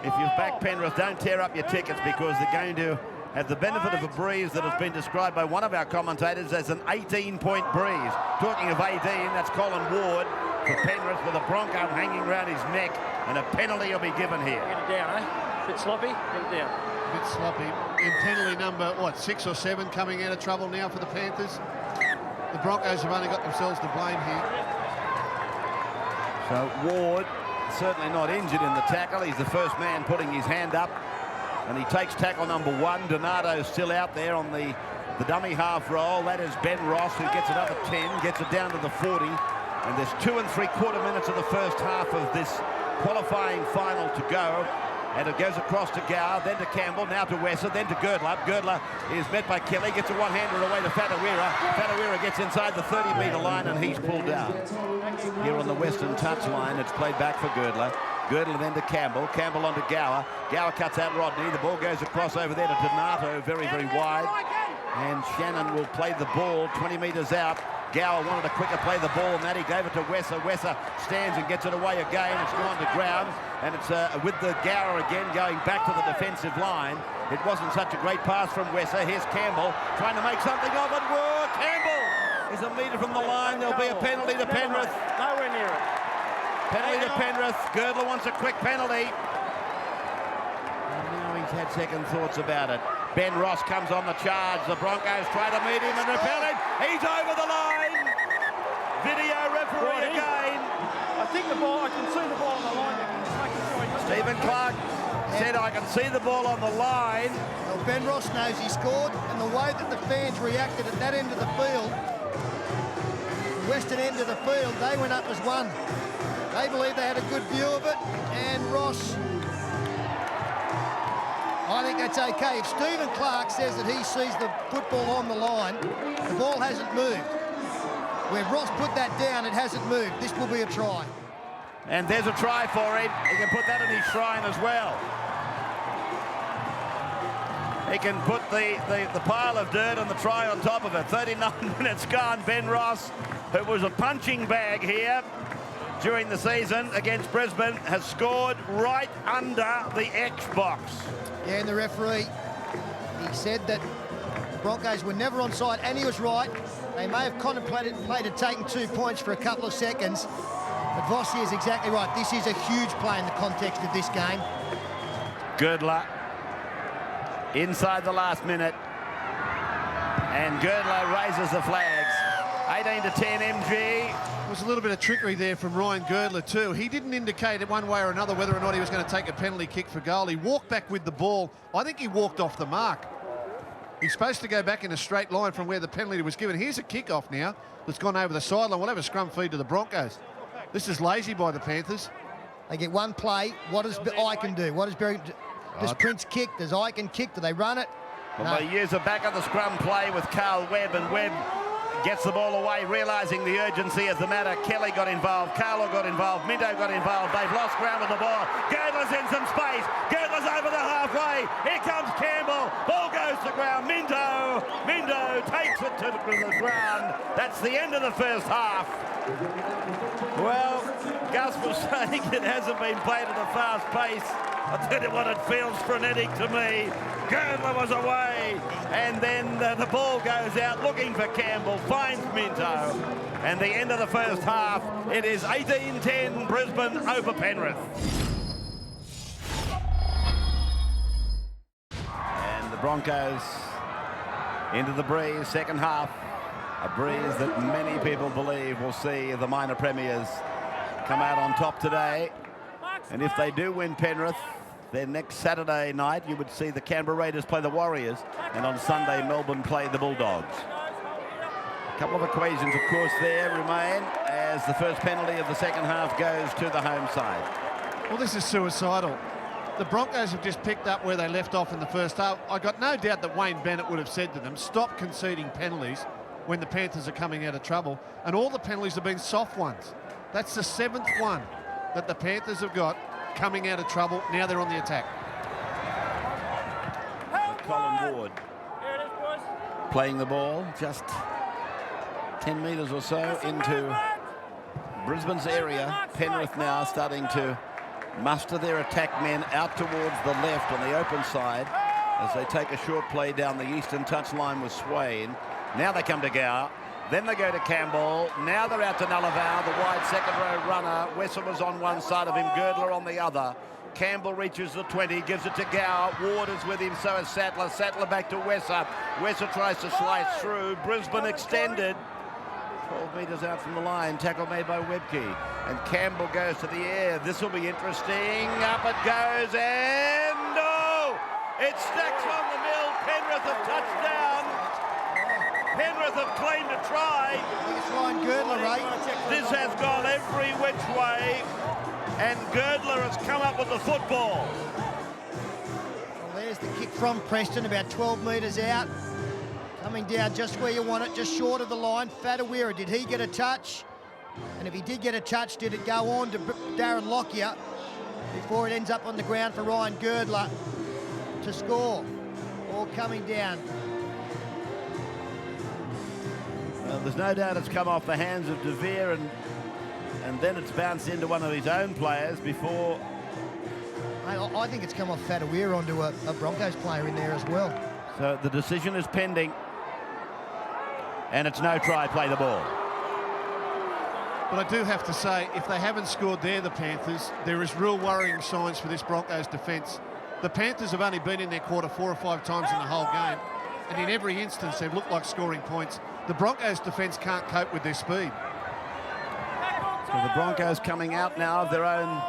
If you've backed Penrith, don't tear up your tickets, because they're going to have the benefit of a breeze that has been described by one of our commentators as an 18-point breeze. Talking of 18, that's Colin Ward for Penrith with a Bronco hanging around his neck, and a penalty will be given here. Get it down, eh? Bit sloppy, get it down. A bit sloppy. In penalty number, 6 or 7 coming out of trouble now for the Panthers. The Broncos have only got themselves to blame here. So Ward certainly not injured in the tackle. He's the first man putting his hand up, and he takes tackle number 1. Donato's still out there on the dummy half roll. That is Ben Ross, who gets another 10, gets it down to the 40. And there's 2 3/4 minutes of the first half of this qualifying final to go. And it goes across to Gower, then to Campbell, now to Wesser, then to Girdler. Girdler is met by Kelly, gets a one-hander away to Fadawira. Fadawira gets inside the 30-metre line, and he's pulled down. Here on the western touchline, it's played back for Girdler. Girdler then to Campbell. Campbell on to Gower. Gower cuts out Rodney. The ball goes across over there to Donato, very, very wide. And Shannon will play the ball 20 metres out. Gower wanted to quicker play the ball, and that he gave it to Wesser. Wesser stands and gets it away again. It's gone to ground, and it's with the Gower again going back to the defensive line. It wasn't such a great pass from Wesser. Here's Campbell trying to make something of it. Whoa, Campbell is a metre from the line. There'll be a penalty to Penrith. Nowhere near it. Penalty to Penrith. Girdler wants a quick penalty. And now he's had second thoughts about it. Ben Ross comes on the charge. The Broncos try to meet him and repel it. He's over the line. Video referee again. I think the ball, I can see the ball on the line. Stephen Clark said, I can see the ball on the line. Well, Ben Ross knows he scored, and the way that the fans reacted at that end of the field, the western end of the field, they went up as one. They believe they had a good view of it, and Ross, I think that's okay. If Stephen Clark says that he sees the football on the line, the ball hasn't moved. Where Ross put that down, it hasn't moved. This will be a try. And there's a try for him. He can put that in his shrine as well. He can put the pile of dirt and the try on top of it. 39 minutes gone. Ben Ross, who was a punching bag here during the season against Brisbane, has scored right under the X box. Yeah, and the referee, he said that the Broncos were never onside, and he was right. They may have contemplated taking 2 points for a couple of seconds, but Vossi is exactly right. This is a huge play in the context of this game. Girdler inside the last minute, and Girdler raises the flags. 18-10 MG. There was a little bit of trickery there from Ryan Girdler too. He didn't indicate it one way or another whether or not he was going to take a penalty kick for goal. He walked back with the ball. I think he walked off the mark. He's supposed to go back in a straight line from where the penalty was given. Here's a kickoff now that's gone over the sideline. We'll have a scrum feed to the Broncos. This is lazy by the Panthers. They get one play. What does Icon do? What does does Prince kick? Does Icon kick? Do they run it? Well, No. they use a back of the scrum play with Carl Webb, and Webb gets the ball away, realising the urgency of the matter. Kelly got involved, Carlo got involved, Minto got involved. They've lost ground with the ball. Girdler's in some space. Girdler's over the halfway. Here comes Campbell. Ball goes to ground. Minto takes it to the ground. That's the end of the first half. Well, Gus was saying it hasn't been played at a fast pace. I'll tell you what, it feels frenetic to me. Girdler was away, and then the ball goes out looking for Campbell, finds Minto, and the end of the first half, it is 18-10 Brisbane over Penrith. And the Broncos into the breeze, second half, a breeze that many people believe will see the minor premiers come out on top today. And if they do win Penrith, then next Saturday night you would see the Canberra Raiders play the Warriors, and on Sunday Melbourne play the Bulldogs. A couple of equations, of course, there remain as the first penalty of the second half goes to the home side. Well, this is suicidal. The Broncos have just picked up where they left off in the first half. I got no doubt that Wayne Bennett would have said to them, stop conceding penalties when the Panthers are coming out of trouble, and all the penalties have been soft ones. That's the 7th one that the Panthers have got coming out of trouble. Now they're on the attack. Colin Ward playing the ball just 10 metres or so into Brisbane's area. Penrith now starting to muster their attack men out towards the left on the open side as they take a short play down the eastern touchline with Swain. Now they come to Gower. Then they go to Campbell. Now they're out to Nullavow, the wide second row runner. Wesser was on one side of him, Girdler on the other. Campbell reaches the 20, gives it to Gower. Ward is with him, so is Sattler. Sattler back to Wesser. Wesser tries to slice through. Brisbane extended. 12 metres out from the line. Tackle made by Webke. And Campbell goes to the air. This will be interesting. Up it goes, and oh! It stacks on the mill. Penrith have touched down. Penrith have claimed a try. Biggest line Girdler, right? This has gone every which way, and Girdler has come up with the football. Well, there's the kick from Preston, about 12 metres out. Coming down just where you want it, just short of the line. Fatawira, did he get a touch? And if he did get a touch, did it go on to Darren Lockyer before it ends up on the ground for Ryan Girdler to score? All coming down. Well, There's no doubt it's come off the hands of De Vere, and then it's bounced into one of his own players before. I think it's come off Sattler onto a Broncos player in there as well. So the decision is pending. And it's no try, play the ball. But I do have to say, if they haven't scored there, the Panthers, there is real worrying signs for this Broncos defence. The Panthers have only been in their quarter 4 or 5 times in the whole game, and in every instance they've looked like scoring points. The Broncos defence can't cope with their speed. So the Broncos coming out now of their own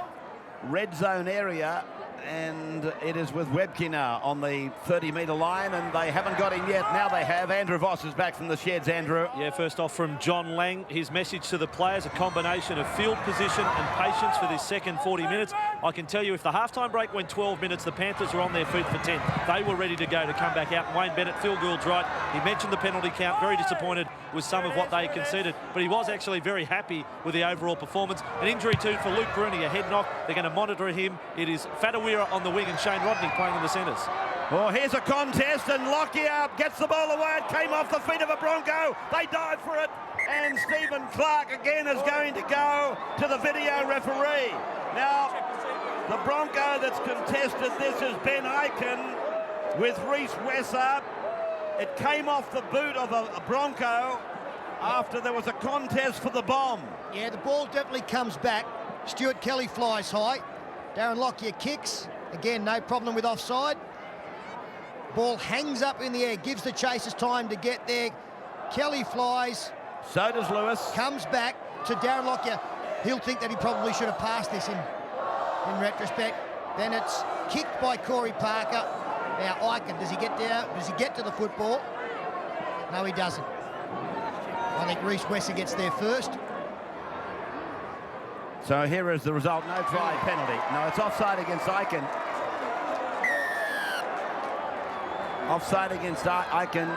red zone area, and it is with Webke now on the 30-metre line, and they haven't got him yet. Now they have. Andrew Voss is back from the sheds. Andrew. Yeah, first off from John Lang, his message to the players, a combination of field position and patience for this second 40 minutes. I can tell you if the halftime break went 12 minutes, the Panthers were on their feet for 10. They were ready to go to come back out. Wayne Bennett, Phil Gould's right. He mentioned the penalty count, very disappointed with some of what they conceded, but he was actually very happy with the overall performance. An injury too for Luke Rooney, a head knock. They're going to monitor him. It is Fatawira on the wing and Shane Rodney playing in the centres. Oh, here's a contest, and Lockyer gets the ball away. It came off the feet of a Bronco. They dive for it, and Stephen Clark again is going to go to the video referee. Now, the Bronco that's contested this is Ben Aiken with Reece Wesser. It came off the boot of a Bronco after there was a contest for the bomb. Yeah, the ball definitely comes back. Stuart Kelly flies high. Darren Lockyer kicks. Again, no problem with offside. Ball hangs up in the air, gives the chasers time to get there. Kelly flies. So does Lewis. Comes back to Darren Lockyer. He'll think that he probably should have passed this in retrospect. Then it's kicked by Corey Parker. Now Aiken, does he get down? Does he get to the football? No, he doesn't. I think Reece Wesser gets there first. So here is the result, no try, penalty. No, it's offside against Aiken. Offside against Aiken.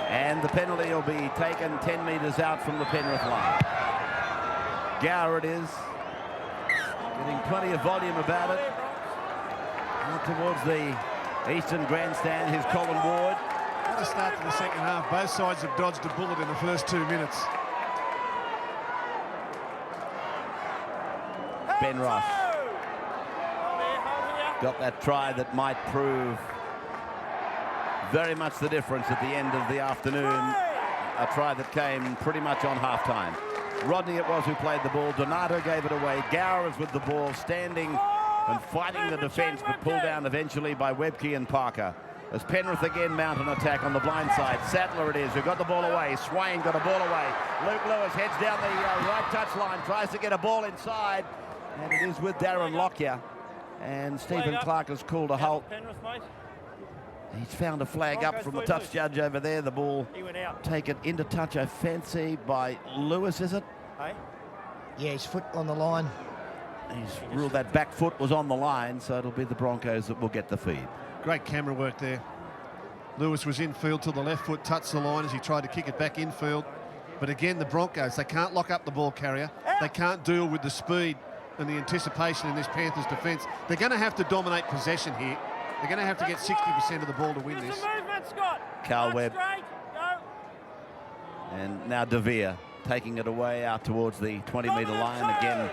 And the penalty will be taken 10 metres out from the Penrith line. Gower it is. Getting plenty of volume about it. Out towards the eastern grandstand, here's Colin Ward. What a start to the second half. Both sides have dodged a bullet in the first 2 minutes. Ben Ross got that try that might prove very much the difference at the end of the afternoon. A try that came pretty much on half-time. Rodney it was who played the ball. Donato gave it away. Gower is with the ball, standing and fighting the defence, but pulled down eventually by Webke and Parker. As Penrith again mount an attack on the blind side. Sattler it is who got the ball away. Swain got a ball away. Luke Lewis heads down the right touchline, tries to get a ball inside. And it is with Darren Lockyer. And Stephen Clark has called a halt. He's found a flag up from the touch judge over there. The ball taken into touch, I fancy, by Lewis, is it? Yeah, his foot on the line. He's ruled that back foot was on the line, so it'll be the Broncos that will get the feed. Great camera work there. Lewis was infield till the left foot touched the line as he tried to kick it back infield. But again, the Broncos, they can't lock up the ball carrier. They can't deal with the speed and the anticipation in this Panthers defence. They're going to have to dominate possession here. They're going to have to get 60% of the ball to win this. Carl Webb. And now De Vere taking it away out towards the 20-metre line. Again,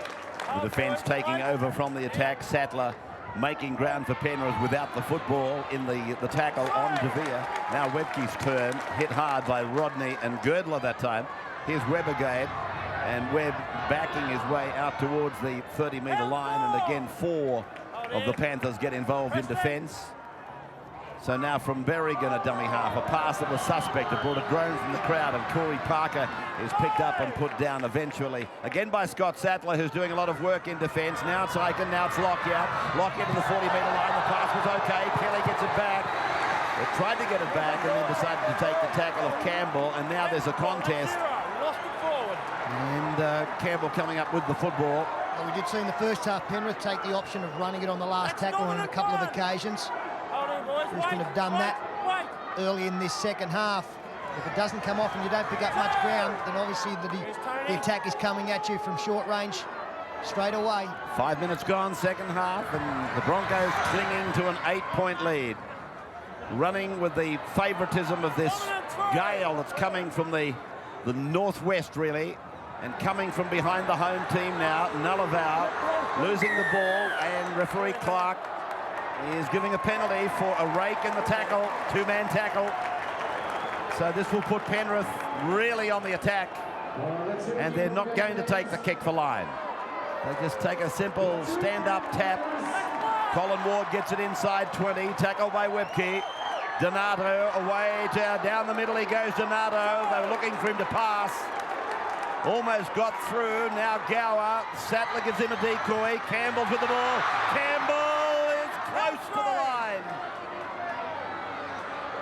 the defence taking over from the attack. Sattler making ground for Penrith without the football in the tackle on De Vere. Now Webke's turn, hit hard by Rodney and Girdler that time. Here's Webb again, and Webb backing his way out towards the 30-metre line, and again 4 of the Panthers get involved in defence. So now from Berrigan, a dummy half, a pass that was suspect. It brought a groan from the crowd, and Corey Parker is picked up and put down eventually. Again by Scott Sattler, who's doing a lot of work in defence. Now it's Aiken, now it's Lockyer. Lockyer to the 40-metre line. The pass was okay. Kelly gets it back. They tried to get it back and then decided to take the tackle of Campbell, and now there's a contest. And Campbell coming up with the football. Well, we did see in the first half Penrith take the option of running it on the last tackle on a couple of occasions. Brisbane have done that early in this second half. If it doesn't come off and you don't pick up much ground, then obviously the attack is coming at you from short range straight away. 5 minutes gone, second half, and the Broncos clinging to an 8-point lead. Running with the favouritism of this gale that's coming from the northwest, really, and coming from behind the home team now. Nullavow losing the ball, and referee Clark is giving a penalty for a rake in the tackle, two-man tackle. So this will put Penrith really on the attack, and they're not going to take the kick for line. They just take a simple stand-up tap. Colin Ward gets it inside 20, tackled by Webke. Donato away down the middle he goes. Donato, they were looking for him to pass. Almost got through. Now Gower. Sattler gives him a decoy. Campbell's with the ball. Campbell is close to the line.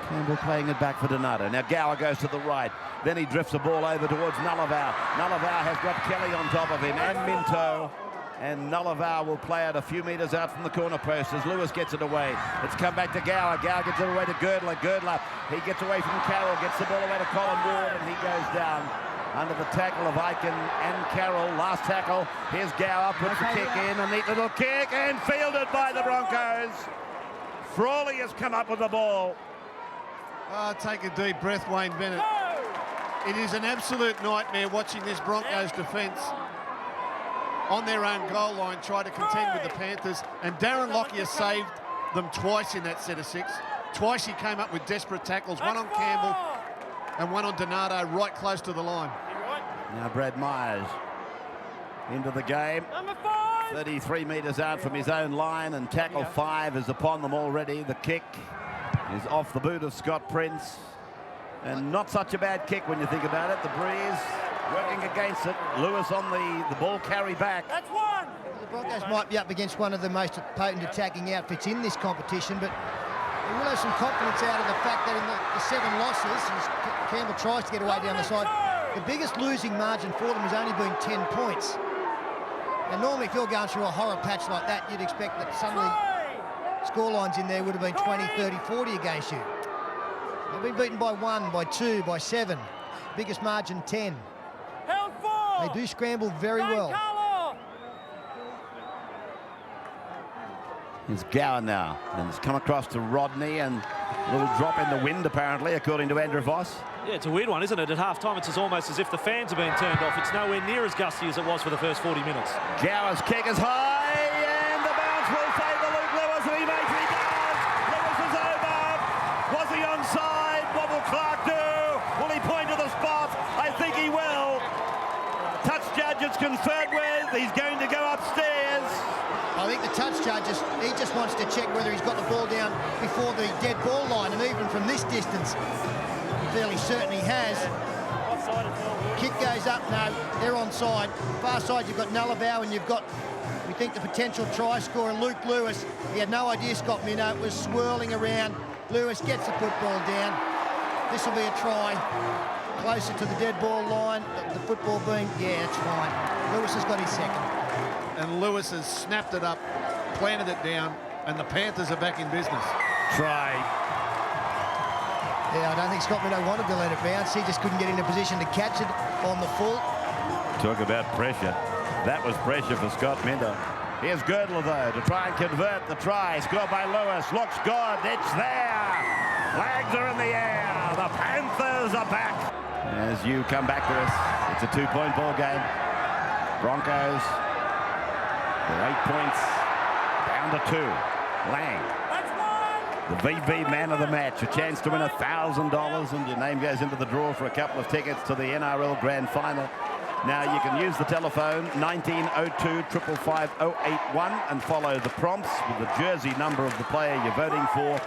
Campbell playing it back for Donato. Now Gower goes to the right. Then he drifts the ball over towards Nullavow. Nullavow has got Kelly on top of him and Minto. And Nullavow will play it a few metres out from the corner post as Lewis gets it away. It's come back to Gower. Gower gets it away to Girdler. Girdler, he gets away from Carroll, gets the ball away to Colin Ward, and he goes down under the tackle of Aiken and Carroll. Last tackle. Here's Gower, puts the kick in, a neat little kick, and fielded by the Broncos. Frawley has come up with the ball. Take a deep breath, Wayne Bennett. It is an absolute nightmare watching this Broncos defence on their own goal line try to contend with the Panthers, and Darren Lockyer saved them twice in that set of six. Twice he came up with desperate tackles, one on Campbell and one on Donato right close to the line. Now Brad Myers into the game. 33 metres out from his own line, and tackle 5 is upon them already. The kick is off the boot of Scott Prince, and not such a bad kick when you think about it. The breeze working against it. Lewis on the ball carry back. That's one. The Broncos might be up against one of the most potent attacking outfits in this competition, but they will have some confidence out of the fact that in the 7 losses, Campbell tries to get away down the side. The biggest losing margin for them has only been 10 points. And normally if you're going through a horror patch like that, you'd expect that some of the scorelines in there would have been 20, 30, 40 against you. They've been beaten by 1, by 2, by 7. Biggest margin 10. They do scramble very well. It's Gower now, and it's come across to Rodney, and a little drop in the wind apparently, according to Andrew Voss. Yeah, it's a weird one, isn't it? At half-time, it's almost as if the fans have been turned off. It's nowhere near as gusty as it was for the first 40 minutes. Gower's kick is high, and the bounce will favour Luke Lewis, and he makes it down. Lewis is over. Was he onside? What will Clark do? Will he point to the spot? I think he will. Touch judge is conferred with. He's going to go upstairs. I think the touch judge, he just wants to check whether he's got the ball down before the dead ball line, and even from this distance, I'm fairly certain he has. Kick goes up, no, they're onside. Far side, you've got Nullavow, and you've got, we think, the potential try scorer, Luke Lewis. He had no idea Scott Minto was swirling around. Lewis gets the football down. This will be a try. Closer to the dead ball line, the football being, yeah, it's fine. Lewis has got his second. And Lewis has snapped it up, planted it down, and the Panthers are back in business. Try. Yeah, I don't think Scott Minto wanted to let it bounce. He just couldn't get in a position to catch it on the full. Talk about pressure. That was pressure for Scott Minto. Here's Girdler, though, to try and convert the try. Scored by Lewis. Looks good. It's there. Flags are in the air. The Panthers are back. As you come back to us, it's a 2-point ball game. Broncos, they're 8 points, down to 2. Lang, the VB man of the match, a chance to win $1,000, and your name goes into the draw for a couple of tickets to the NRL Grand Final. Now you can use the telephone 1902 555 081 and follow the prompts with the jersey number of the player you're voting for,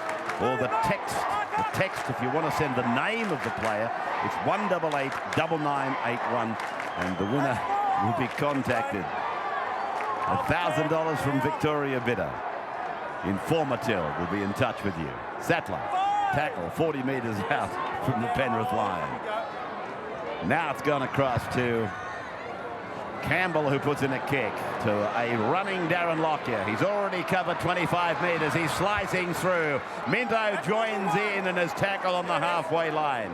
or the text. The text, if you want to send the name of the player, it's 188 9981, and the winner will be contacted. $1,000 from Victoria Bidder. Informatil will be in touch with you. Sattler, tackle 40 metres out from the Penrith line. Now it's gone across to Campbell, who puts in a kick to a running Darren Lockyer. He's already covered 25 metres. He's slicing through. Minto joins in and is tackled on the halfway line.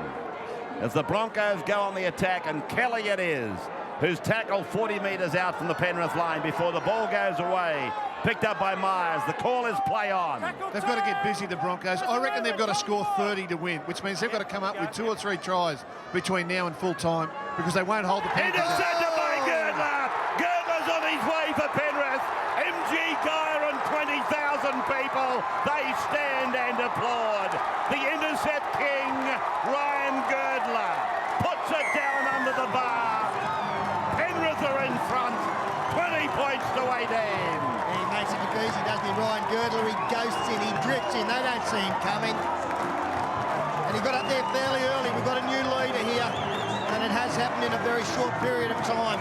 As the Broncos go on the attack, and Kelly it is, who's tackled 40 metres out from the Penrith line before the ball goes away. Picked up by Myers. The call is play on. They've got to get busy, the Broncos. I reckon they've got to score 30 to win, which means they've got to come up with 2 or 3 tries between now and full time because they won't hold the Panthers. Intercepted by Girdler. Girdler's on his way for Penrith. MG Geyer and 20,000 people. They stand and applaud. The intercept king, Ryan Girdler, puts it down under the bar. Penrith are in front. 20 points to 18. He makes it look easy, doesn't he, Ryan Girdler? He ghosts in, he drifts in. They don't see him coming. And he got up there fairly early. We've got a new leader here, and it has happened in a very short period of time.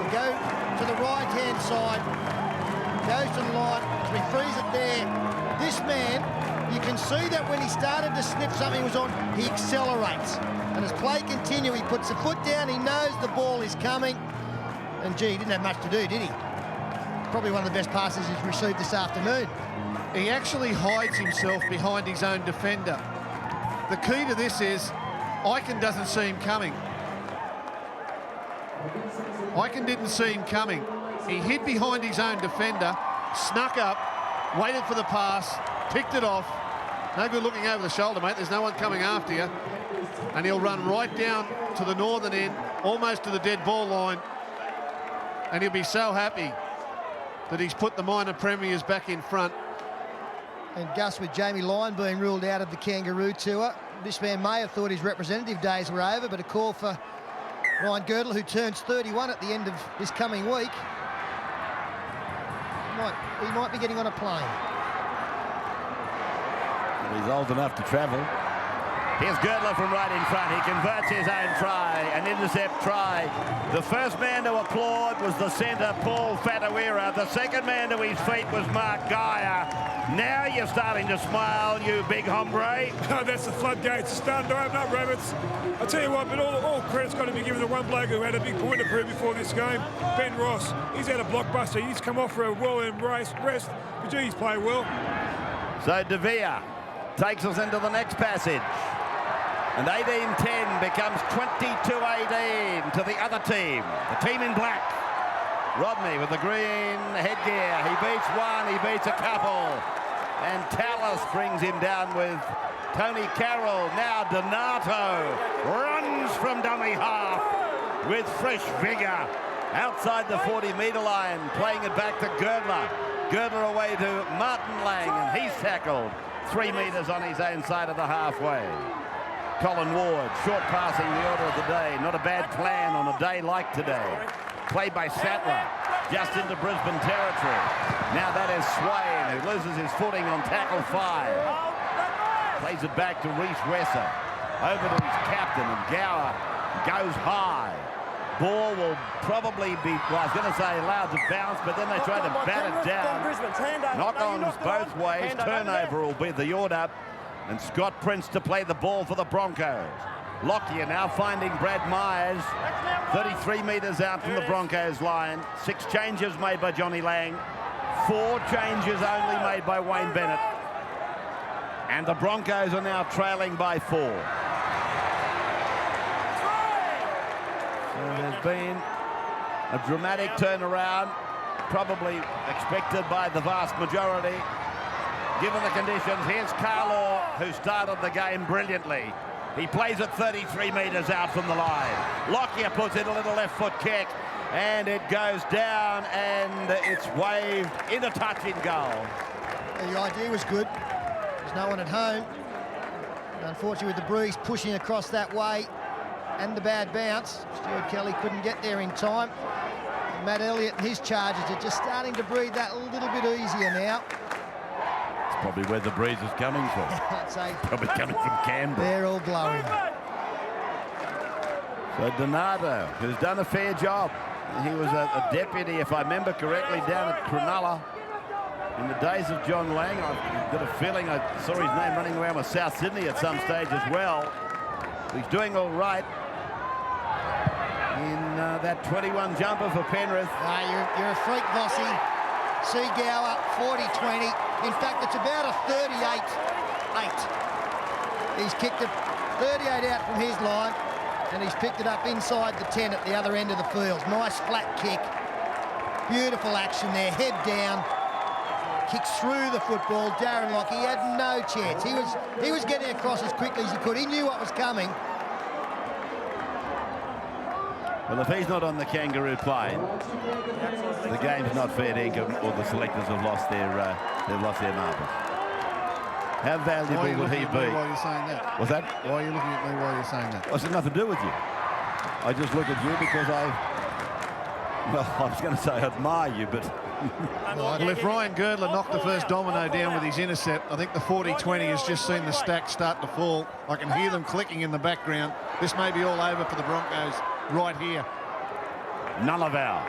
We go to the right-hand side, goes to the line, so he frees it there. This man, you can see that when he started to sniff something was on, he accelerates. And as play continues, he puts the foot down, he knows the ball is coming. And gee, he didn't have much to do, did he? Probably one of the best passes he's received this afternoon. He actually hides himself behind his own defender. The key to this is Eichen doesn't see him coming. Eichen didn't see him coming. He hid behind his own defender, snuck up, waited for the pass, picked it off. No good looking over the shoulder, mate. There's no one coming after you. And he'll run right down to the northern end, almost to the dead ball line. And he'll be so happy that he's put the minor premiers back in front. And Gus, with Jamie Lyon being ruled out of the Kangaroo Tour, this man may have thought his representative days were over, but a call for Ryan Girdler, who turns 31 at the end of this coming week. He might be getting on a plane. He's old enough to travel. Here's Girdler from right in front. He converts his own try, an intercept try. The first man to applaud was the centre, Paul Fatawira. The second man to his feet was Mark Geyer. Now you're starting to smile, you big hombre. That's the floodgates starting to open up, Rabbits. I'll tell you what, but all credit's got to be given to one bloke who had a big point to prove before this game, Ben Ross. He's had a blockbuster. He's come off for a well-earned rest, but gee, he's played well. So De Vere takes us into the next passage. And 18-10 becomes 22-18 to the other team. The team in black. Rodney with the green headgear. He beats one, he beats a couple. And Tallis brings him down with Tony Carroll. Now Donato runs from dummy half with fresh vigour. Outside the 40-metre line, playing it back to Girdler. Girdler away to Martin Lang, and he's tackled 3 metres on his own side of the halfway. Colin Ward, short passing, the order of the day. Not a bad plan on a day like today. Played by Sattler, just into Brisbane territory. Now that is Swain, who loses his footing on tackle 5. Plays it back to Reece Wesser. Over to his captain, and Gower goes high. Ball will probably be, well, I was going to say allowed to bounce, but then they try to bat it down. Knock-ons both ways. Turnover will be the order. And Scott Prince to play the ball for the Broncos. Lockyer now finding Brad Myers, 33 metres out from the Broncos line. 6 changes made by Johnny Lang. 4 changes only made by Wayne Bennett. And the Broncos are now trailing by 4. So there's been a dramatic turnaround, probably expected by the vast majority. Given the conditions, here's Carlaw, who started the game brilliantly. He plays it 33 metres out from the line. Lockyer puts in a little left foot kick, and it goes down, and it's waved into touch in goal. The idea was good. There's no one at home. Unfortunately, with the breeze pushing across that way and the bad bounce, Stuart Kelly couldn't get there in time. And Matt Elliott and his Chargers are just starting to breathe that little bit easier now. Probably where the breeze is coming from. I'd say Probably coming from Canberra. they're all blowing. So Donato, who's done a fair job. He was a deputy, if I remember correctly, down at Cronulla in the days of John Lang. I've got a feeling I saw his name running around with South Sydney at some stage as well. He's doing all right in that 21 jumper for Penrith. You're a freak, Vossi. Seagower, 40-20. In fact, it's about a 38-8. He's kicked it 38 out from his line, and he's picked it up inside the 10 at the other end of the field. Nice flat kick. Beautiful action there, head down. kicks through the football. Darren Lockyer, he had no chance. He was getting across as quickly as he could. He knew what was coming. Well, if he's not on the kangaroo plane, the game's not fair dinkum, or the selectors have lost their marbles. How valuable would he be? Why are you saying that? What's that? Why are you looking at me while you're saying that? Well, it's got nothing to do with you. I just look at you because well, I was going to say I admire you, but... Well, if Ryan Girdler knocked the first domino down with his intercept, I think the 40-20 has just seen the stack start to fall. I can hear them clicking in the background. This may be all over for the Broncos right here. Nullival.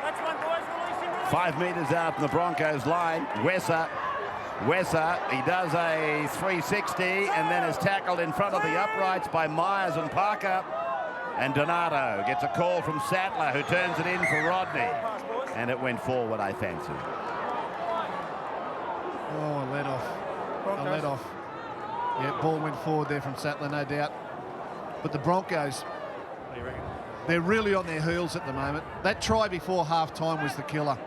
5 metres out from the Broncos line. Wesser, he does a 360 and then is tackled in front of the uprights by Myers and Parker. And Donato gets a call from Sattler, who turns it in for Rodney. And it went forward, I fancy. Oh, a let off. A let off. Yeah, ball went forward there from Sattler, no doubt. But the Broncos, they're really on their heels at the moment. That try before half-time was the killer.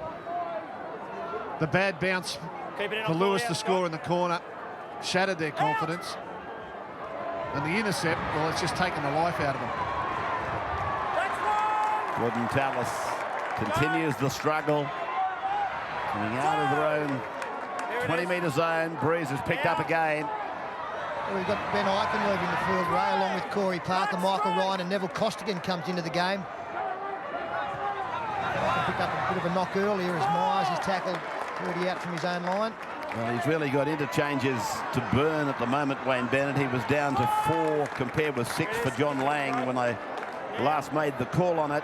The bad bounce for Lewis to score in the corner shattered their confidence. And the intercept, well, it's just taken the life out of them. Gordon Tallis continues the struggle. Coming out of their own 20-metre zone. Breeze is picked up again. Well, we've got Ben Eichen leaving the field, Ray, along with Corey Parker, Michael Ryan and Neville Costigan comes into the game. Eichen picked up a bit of a knock earlier as Myers is tackled already out from his own line. Well, he's really got interchanges to burn at the moment, Wayne Bennett. He was down to 4 compared with 6 for John Lang when I last made the call on it.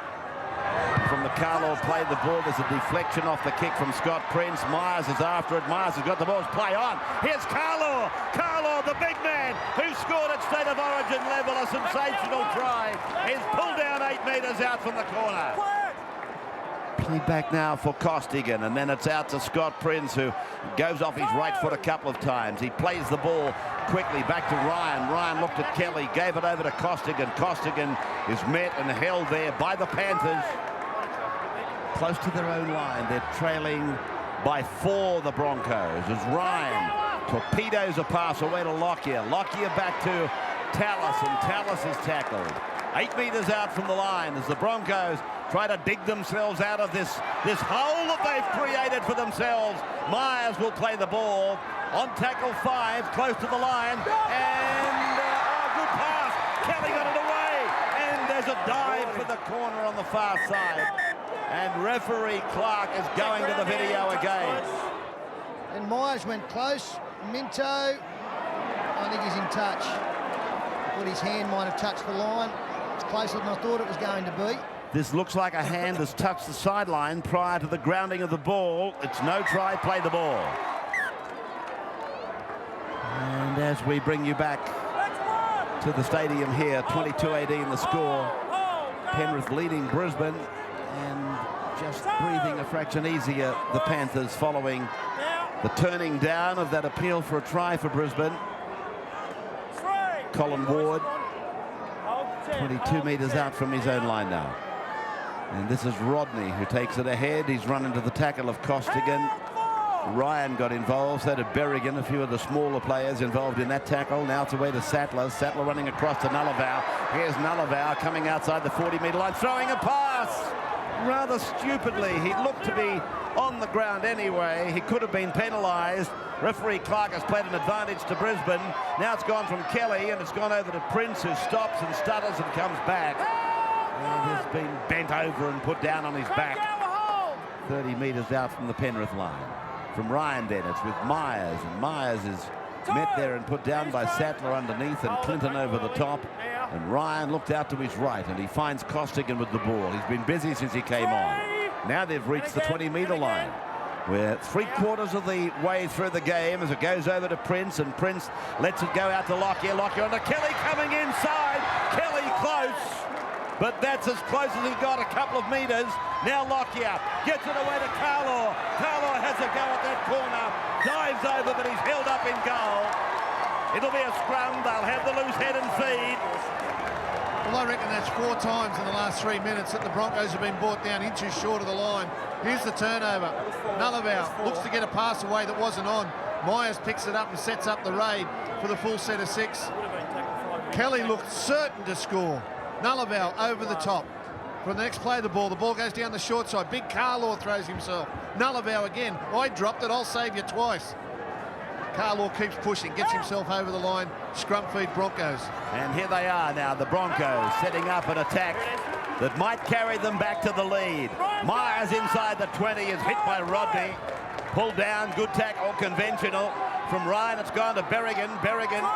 From the Carlaw played the ball. There's a deflection off the kick from Scott Prince. Myers is after it. Myers has got the ball. Play on. Here's Carlaw. Carlaw, the big man, who scored at State of Origin level a sensational try. He's pulled down 8 metres out from the corner. Played back now for Costigan, and then it's out to Scott Prince, who goes off his right foot a couple of times. He plays the ball quickly back to Ryan. Ryan looked at Kelly, gave it over to Costigan. Costigan is met and held there by the Panthers. Close to their own line. They're trailing by 4, the Broncos, as Ryan torpedoes a pass away to Lockyer. Lockyer back to Tallis, and Tallis is tackled. 8 metres out from the line as the Broncos try to dig themselves out of this hole that they've created for themselves. Myers will play the ball on tackle 5, close to the line, and good pass. Kelly got it away, and there's a dive for the corner on the far side. And referee Clark is going to the video again. And Myers went close. Minto, I think he's in touch. Thought his hand might have touched the line. It's closer than I thought it was going to be. This looks like a hand has touched the sideline prior to the grounding of the ball. It's no try, play the ball. And as we bring you back to the stadium here, 22-18 the score. Penrith leading Brisbane, and just breathing a fraction easier, the Panthers, following the turning down of that appeal for a try for Brisbane. Colin Ward, 22 metres out from his own line now. And this is Rodney who takes it ahead. He's run into the tackle of Costigan. Ryan got involved, so did Berrigan, a few of the smaller players involved in that tackle. Now it's away to Sattler. Sattler running across to Nullival. Here's Nullival coming outside the 40-metre line, throwing a pass. Rather stupidly. He looked to be on the ground anyway. He could have been penalised. Referee Clark has played an advantage to Brisbane. Now it's gone from Kelly, and it's gone over to Prince, who stops and stutters and comes back. And has been bent over and put down on his back. 30 metres out from the Penrith line. From Ryan then, it's with Myers, and Myers is met there and put down by Sattler underneath, and Clinton over the top. And Ryan looked out to his right, and he finds Costigan with the ball. He's been busy since he came on. Now they've reached the 20-metre line. We're 3/4 of the way through the game as it goes over to Prince, and Prince lets it go out to Lockyer. Lockyer under Kelly coming inside. Kelly close, but that's as close as he got, a couple of metres. Now Lockyer gets it away to Carlaw. Carlaw has a go at that corner, dives over, but he's held up in goal. It'll be a scrum. They'll have the loose head and feed. Well, I reckon that's 4 times in the last 3 minutes that the Broncos have been brought down inches short of the line. Here's the turnover. Nullavow looks to get a pass away that wasn't on. Myers picks it up and sets up the raid for the full set of 6. Kelly looked certain to score. Nullavow over the top. For the next play of the ball goes down the short side. Big Carlaw throws himself. Nullavow again. I dropped it, I'll save you twice. Carlaw keeps pushing, gets himself over the line. Scrum feed Broncos. And here they are now, the Broncos setting up an attack that might carry them back to the lead. Myers inside the 20 is hit by Rodney. Pulled down, good tackle, conventional. From Ryan, it's gone to Berrigan. Berrigan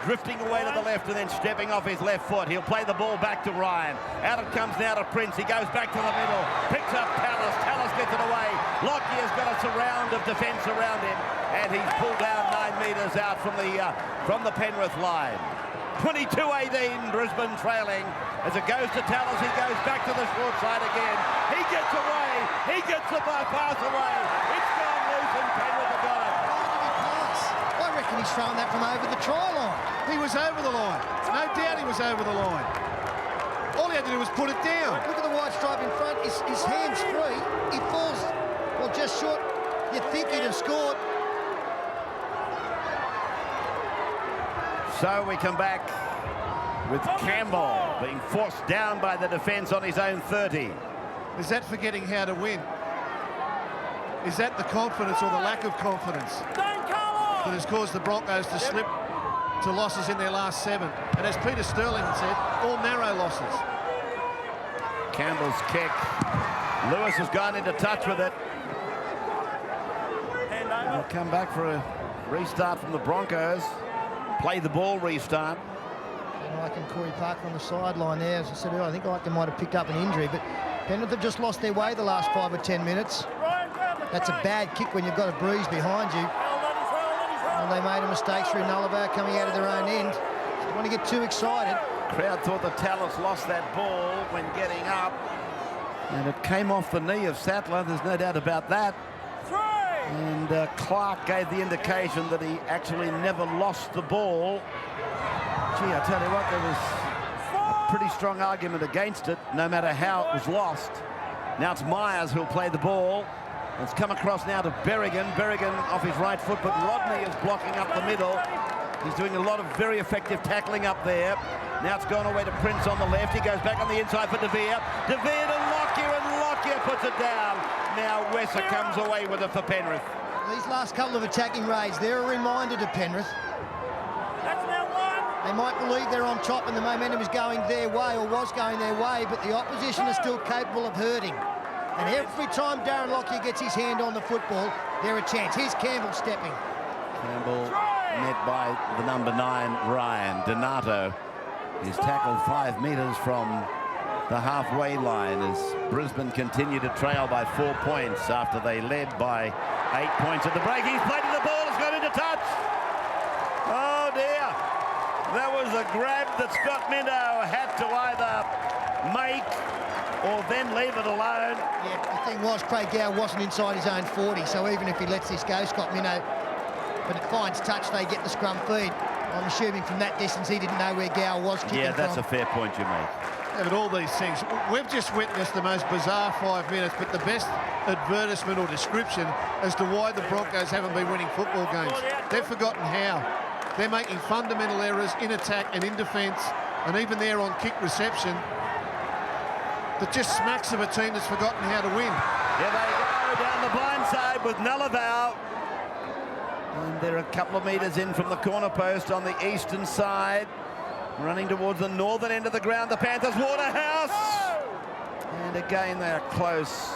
drifting away to the left and then stepping off his left foot. He'll play the ball back to Ryan. Out it comes now to Prince. He goes back to the middle. Picks up Tallis. Tallis gets it away. Lockyer's got a surround of defence around him. And he's pulled down 9 metres out from the Penrith line. 22-18, Brisbane trailing. As it goes to Tallis, he goes back to the short side again. He gets away. He gets the pass away. It's gone loose and Penrith have got it. I reckon he's thrown that from over the try line. He was over the line. No doubt he was over the line. All he had to do was put it down. Look at the white stripe in front. His hand's free. He falls, well, just short. You'd think he'd have scored. So we come back with Campbell being forced down by the defence on his own 30. Is that forgetting how to win? Is that the confidence or the lack of confidence that has caused the Broncos to slip to losses in their last 7? And as Peter Sterling said, all narrow losses. Campbell's kick. Lewis has gone into touch with it. They'll come back for a restart from the Broncos. Play the ball restart. And Ike and Corey Parker on the sideline there. As I said earlier, I think Ike might have picked up an injury, but Penrith have just lost their way the last 5 or 10 minutes. That's a bad kick when you've got a breeze behind you. And they made a mistake through Nullavow coming out of their own end. Don't want to get too excited. Crowd thought that Tallis lost that ball when getting up. And it came off the knee of Sattler. There's no doubt about that. And Clark gave the indication that he actually never lost the ball. Gee, I tell you what, there was a pretty strong argument against it, no matter how it was lost. Now it's Myers who'll play the ball. It's come across now to Berrigan. Berrigan off his right foot, but Rodney is blocking up the middle. He's doing a lot of very effective tackling up there. Now it's gone away to Prince on the left. He goes back on the inside for De Vere. De Vere to Lockyer, and Lockyer puts it down. Now Wesser comes away with it for Penrith. These last couple of attacking raids, they're a reminder to Penrith. They might believe they're on top and the momentum is going their way or was going their way, but the opposition is still capable of hurting. And every time Darren Lockyer gets his hand on the football, they're a chance. Here's Campbell stepping. Campbell met by the number 9, Ryan. Donato is tackled 5 metres from the halfway line as Brisbane continue to trail by 4 points after they led by 8 points at the break. He's played to the ball, it's got into touch. Oh dear. That was a grab that Scott Minto had to either make or then leave it alone. Yeah, the thing was, Craig Gower wasn't inside his own 40, so even if he lets this go, Scott Minto, but it finds touch, they get the scrum feed. I'm assuming from that distance he didn't know where Gower was kicking Yeah, that's from. a fair point you make. Yeah, but all these things, we've just witnessed the most bizarre 5 minutes, but the best advertisement or description as to why the Broncos haven't been winning football games. They've forgotten how. They're making fundamental errors in attack and in defence, and even there on kick reception, that just smacks of a team that's forgotten how to win. Here they go down the blind side with Nullavow. And they're a couple of metres in from the corner post on the eastern side. Running towards the northern end of the ground, the Panthers, Waterhouse. And again, they're close.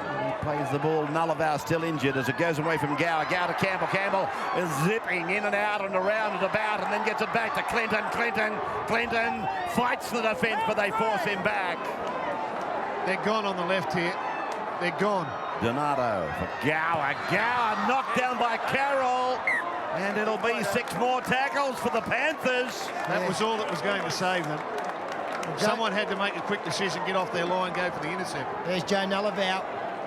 And he plays the ball. Nullavow still injured as it goes away from Gower. Gower to Campbell. Campbell is zipping in and out and around and about and then gets it back to Clinton. Clinton fights the defence, but they force him back. They're gone on the left here. They're gone. Donato for Gower. Gower knocked down by Carroll. And it'll be 6 more tackles for the Panthers. That was all that was going to save them. Someone had to make a quick decision, get off their line, go for the intercept. There's Joe Nullavow.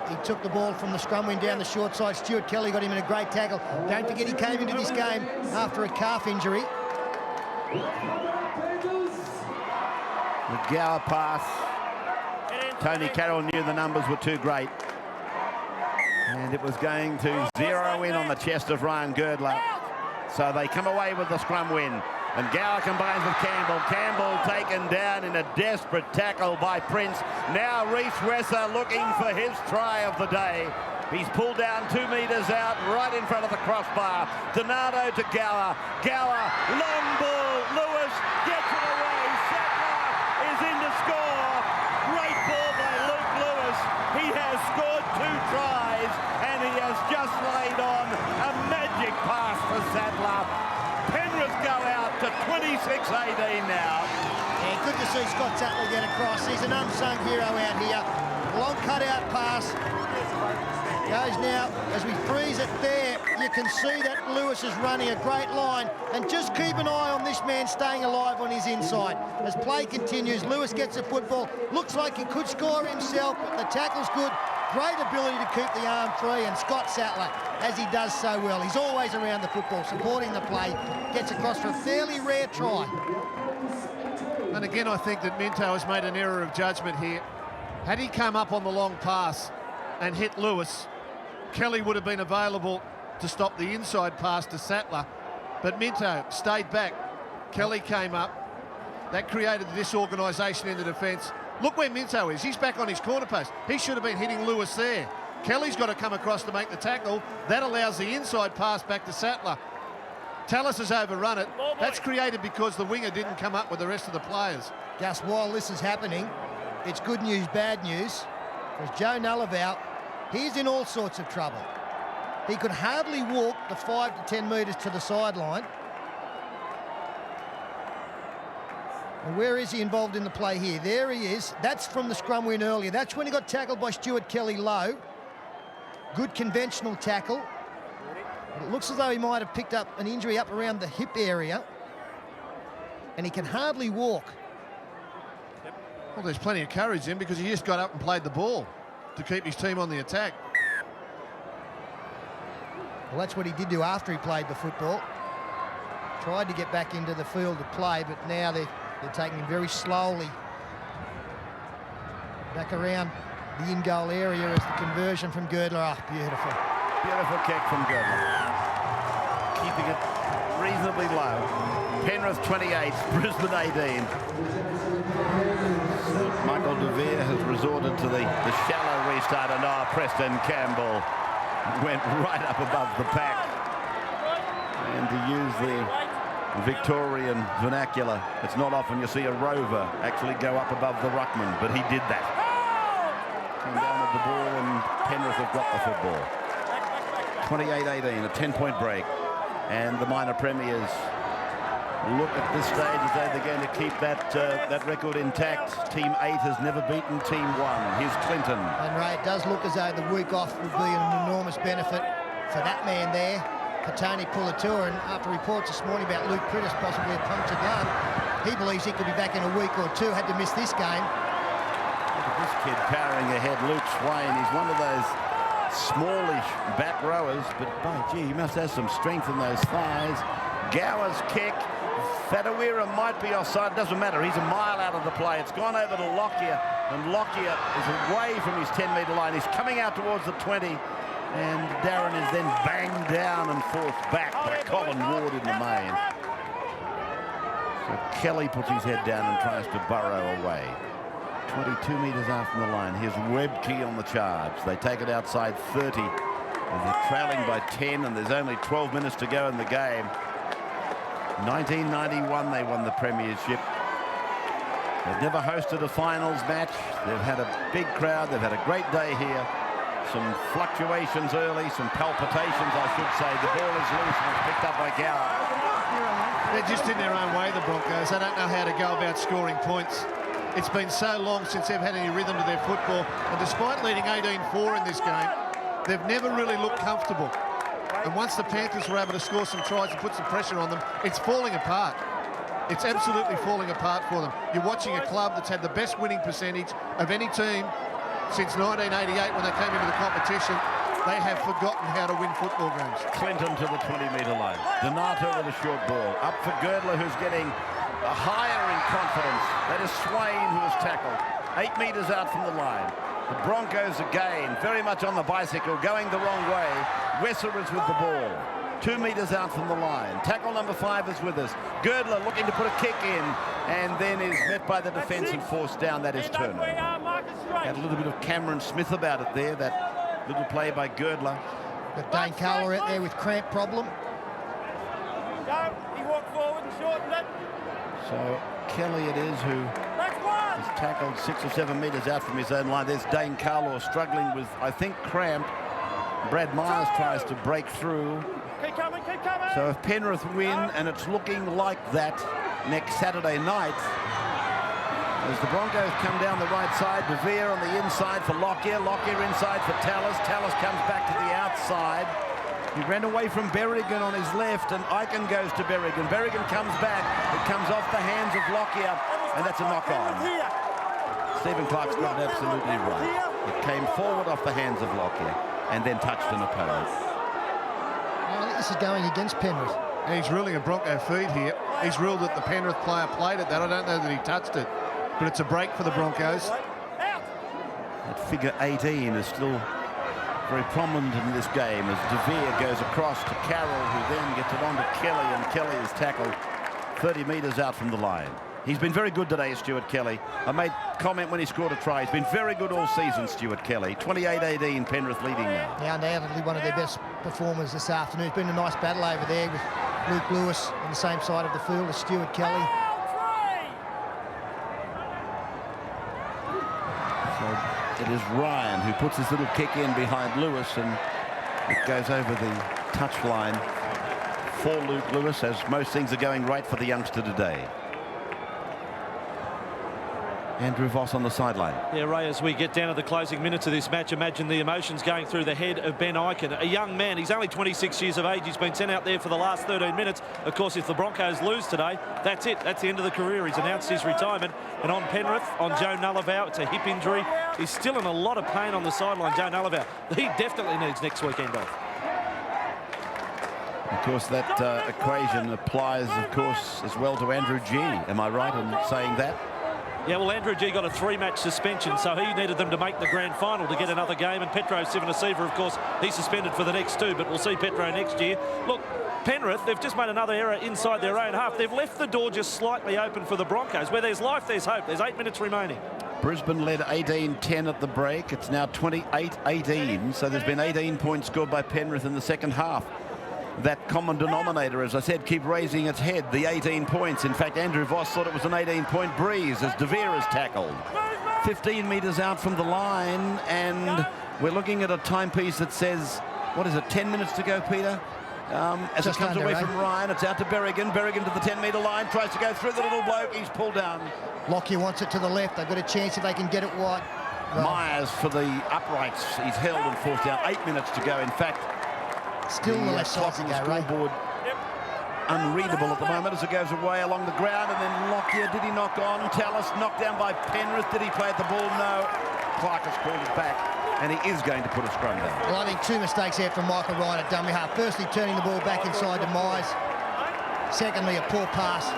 He took the ball from the scrum wing down the short side. Stuart Kelly got him in a great tackle. Don't forget he came into this game after a calf injury. The Gower pass. Tony Carroll knew the numbers were too great. And it was going to zero in on the chest of Ryan Girdler. So they come away with the scrum win. And Gower combines with Campbell. Campbell taken down in a desperate tackle by Prince. Now Reece Wesser looking for his try of the day. He's pulled down 2 metres out, right in front of the crossbar. Donato to Gower. Gower, long ball. Lewis gets it away. Sattler is in to score. Great ball by Luke Lewis. He has scored 2 tries, and he has just laid on a magic pass for Sattler. Penrith go out to 26-18 now. Yeah, good to see Scott Sattler get across. He's an unsung hero out here. Long cut-out pass. Goes now, as we freeze it there, you can see that Lewis is running a great line. And just keep an eye on this man staying alive on his inside. As play continues, Lewis gets the football. Looks like he could score himself, but the tackle's good. Great ability to keep the arm free, and Scott Sattler, as he does so well, he's always around the football, supporting the play, gets across for a fairly rare try. And again, I think that Minto has made an error of judgment here. Had he come up on the long pass and hit Lewis, Kelly would have been available to stop the inside pass to Sattler, but Minto stayed back. Kelly came up. That created the disorganisation in the defence. Look where Minto is. He's back on his corner post. He should have been hitting Lewis there. Kelly's got to come across to make the tackle. That allows the inside pass back to Sattler. Tallis has overrun it. That's created because the winger didn't come up with the rest of the players. Gus, while this is happening, it's good news, bad news, because Joe Nullavow, he's in all sorts of trouble. He could hardly walk the 5 to 10 metres to the sideline. And where is he involved in the play here? There he is. That's from the scrum win earlier. That's when he got tackled by Stuart Kelly low. Good conventional tackle. But it looks as though he might have picked up an injury up around the hip area. And he can hardly walk. Well, there's plenty of courage in because he just got up and played the ball to keep his team on the attack. Well, that's what he did do after he played the football. Tried to get back into the field to play, but now they're taking him very slowly back around the in-goal area as the conversion from Girdler. Oh, beautiful. Beautiful kick from Girdler. Keeping it reasonably low. Penrith 28, Brisbane 18. Michael De Vere has resorted to the shallow restart, and Preston Campbell went right up above the pack. And to use the Victorian vernacular, it's not often you see a rover actually go up above the ruckman, but he did that. Came down with the ball, and Penrith have got the football. 28-18, a 10-point break. And the minor premiers look at this stage as though they're going to keep that record intact. Team 8 has never beaten Team 1. Here's Clinton. And Ray, it does look as though the week off would be an enormous benefit for that man there, Katoni Pulatua. And after reports this morning about Luke Prittis possibly a punctured lung, he believes he could be back in a week or two, had to miss this game. Look at this kid powering ahead, Luke Swain. He's one of those smallish back rowers, but by gee, he must have some strength in those thighs. Gower's kick. Fadawira might be offside, doesn't matter. He's a mile out of the play. It's gone over to Lockyer, and Lockyer is away from his 10-metre line. He's coming out towards the 20, and Darren is then banged down and forced back by Colin Ward in the main. So Kelly puts his head down and tries to burrow away. 22 metres out from the line. Here's Webke on the charge. They take it outside 30. And they're trailing by 10, and there's only 12 minutes to go in the game. 1991 they won the premiership. They've never hosted a finals match. They've had a big crowd. They've had a great day here. Some fluctuations early, some palpitations, I should say. The ball is loose and it's picked up by Gower. They're just in their own way, the Broncos. They don't know how to go about scoring points. It's been so long since they've had any rhythm to their football, and despite leading 18-4 in this game, they've never really looked comfortable. And once the Panthers were able to score some tries and put some pressure on them, it's falling apart. It's absolutely falling apart for them. You're watching a club that's had the best winning percentage of any team since 1988 when they came into the competition. They have forgotten how to win football games. Clinton to the 20-metre line. Donato with a short ball. Up for Girdler, who's getting higher in confidence. That is Swain, who was tackled 8 metres out from the line. The Broncos again, very much on the bicycle, going the wrong way. Wesser is with the ball. 2 metres out from the line. Tackle number 5 is with us. Girdler looking to put a kick in, and then is met by the defence and forced down. That is turnover. Had a little bit of Cameron Smith about it there, that little play by Girdler. Got Dane Carler out there with cramp problem. He walked forward and shortened it. So Kelly it is who is tackled 6 or 7 metres out from his own line. There's Dane Carlaw struggling with, I think, cramp. Brad Myers tries to break through. Keep coming, keep coming. So if Penrith win, and it's looking like that next Saturday night, as the Broncos come down the right side, De Vere on the inside for Lockyer, Lockyer inside for Tallis. Tallis comes back to the outside. He ran away from Berrigan on his left, and Eichen goes to Berrigan. Berrigan comes back. It comes off the hands of Lockyer, and that's a knock-on. Stephen Clark's got it absolutely right. It came forward off the hands of Lockyer and then touched an opponent. I think this is going against Penrith. And he's ruling a Bronco feed here. He's ruled that the Penrith player played at that. I don't know that he touched it, but it's a break for the Broncos. That figure 18 is still very prominent in this game as De Vere goes across to Carroll, who then gets it on to Kelly, and Kelly is tackled 30 metres out from the line. He's been very good today, Stuart Kelly. I made comment when he scored a try. He's been very good all season, Stuart Kelly. 28-18, Penrith leading now. Yeah, undoubtedly one of their best performers this afternoon. It's been a nice battle over there with Luke Lewis on the same side of the field as Stuart Kelly. So it is Ryan who puts his little kick in behind Lewis, and it goes over the touchline for Luke Lewis, as most things are going right for the youngster today. Andrew Voss on the sideline. Yeah, Ray, as we get down to the closing minutes of this match, imagine the emotions going through the head of Ben Eichen. A young man, he's only 26 years of age. He's been sent out there for the last 13 minutes. Of course, if the Broncos lose today, that's it. That's the end of the career. He's announced his retirement. And on Penrith, on Joe Nullavow, it's a hip injury. He's still in a lot of pain on the sideline, Joe Nullavow. He definitely needs next weekend off. Of course, that equation applies, of course, as well to Andrew G. Am I right in saying that? Yeah, well, Andrew G got a 3-match suspension, so he needed them to make the grand final to get another game. And Petro Sivanasiva, of course, he's suspended for the next 2, but we'll see Petro next year. Look, Penrith, they've just made another error inside their own half. They've left the door just slightly open for the Broncos. Where there's life, there's hope. There's 8 minutes remaining. Brisbane led 18-10 at the break. It's now 28-18, so there's been 18 points scored by Penrith in the second half. That common denominator, as I said, keep raising its head, the 18 points. In fact, Andrew Voss thought it was an 18-point breeze as De Vere is tackled. 15 metres out from the line, and we're looking at a timepiece that says, what is it, 10 minutes to go, Peter? As it comes away from Ryan, it's out to Berrigan. Berrigan to the 10-metre line, tries to go through the little bloke. He's pulled down. Lockyer wants it to the left. They've got a chance if they can get it wide. Right. Myers for the uprights. He's held and forced down. 8 minutes to go. In fact, still the left side to go, scoreboard unreadable at the moment as it goes away along the ground, and then Lockyer, did he knock on? Tallis knocked down by Penrith. Did he play at the ball? No. Clark has called it back, and he is going to put a scrum down. Well, I think 2 mistakes there from Michael Ryan at dummy half. Firstly, turning the ball back inside to Myers. Secondly, a poor pass.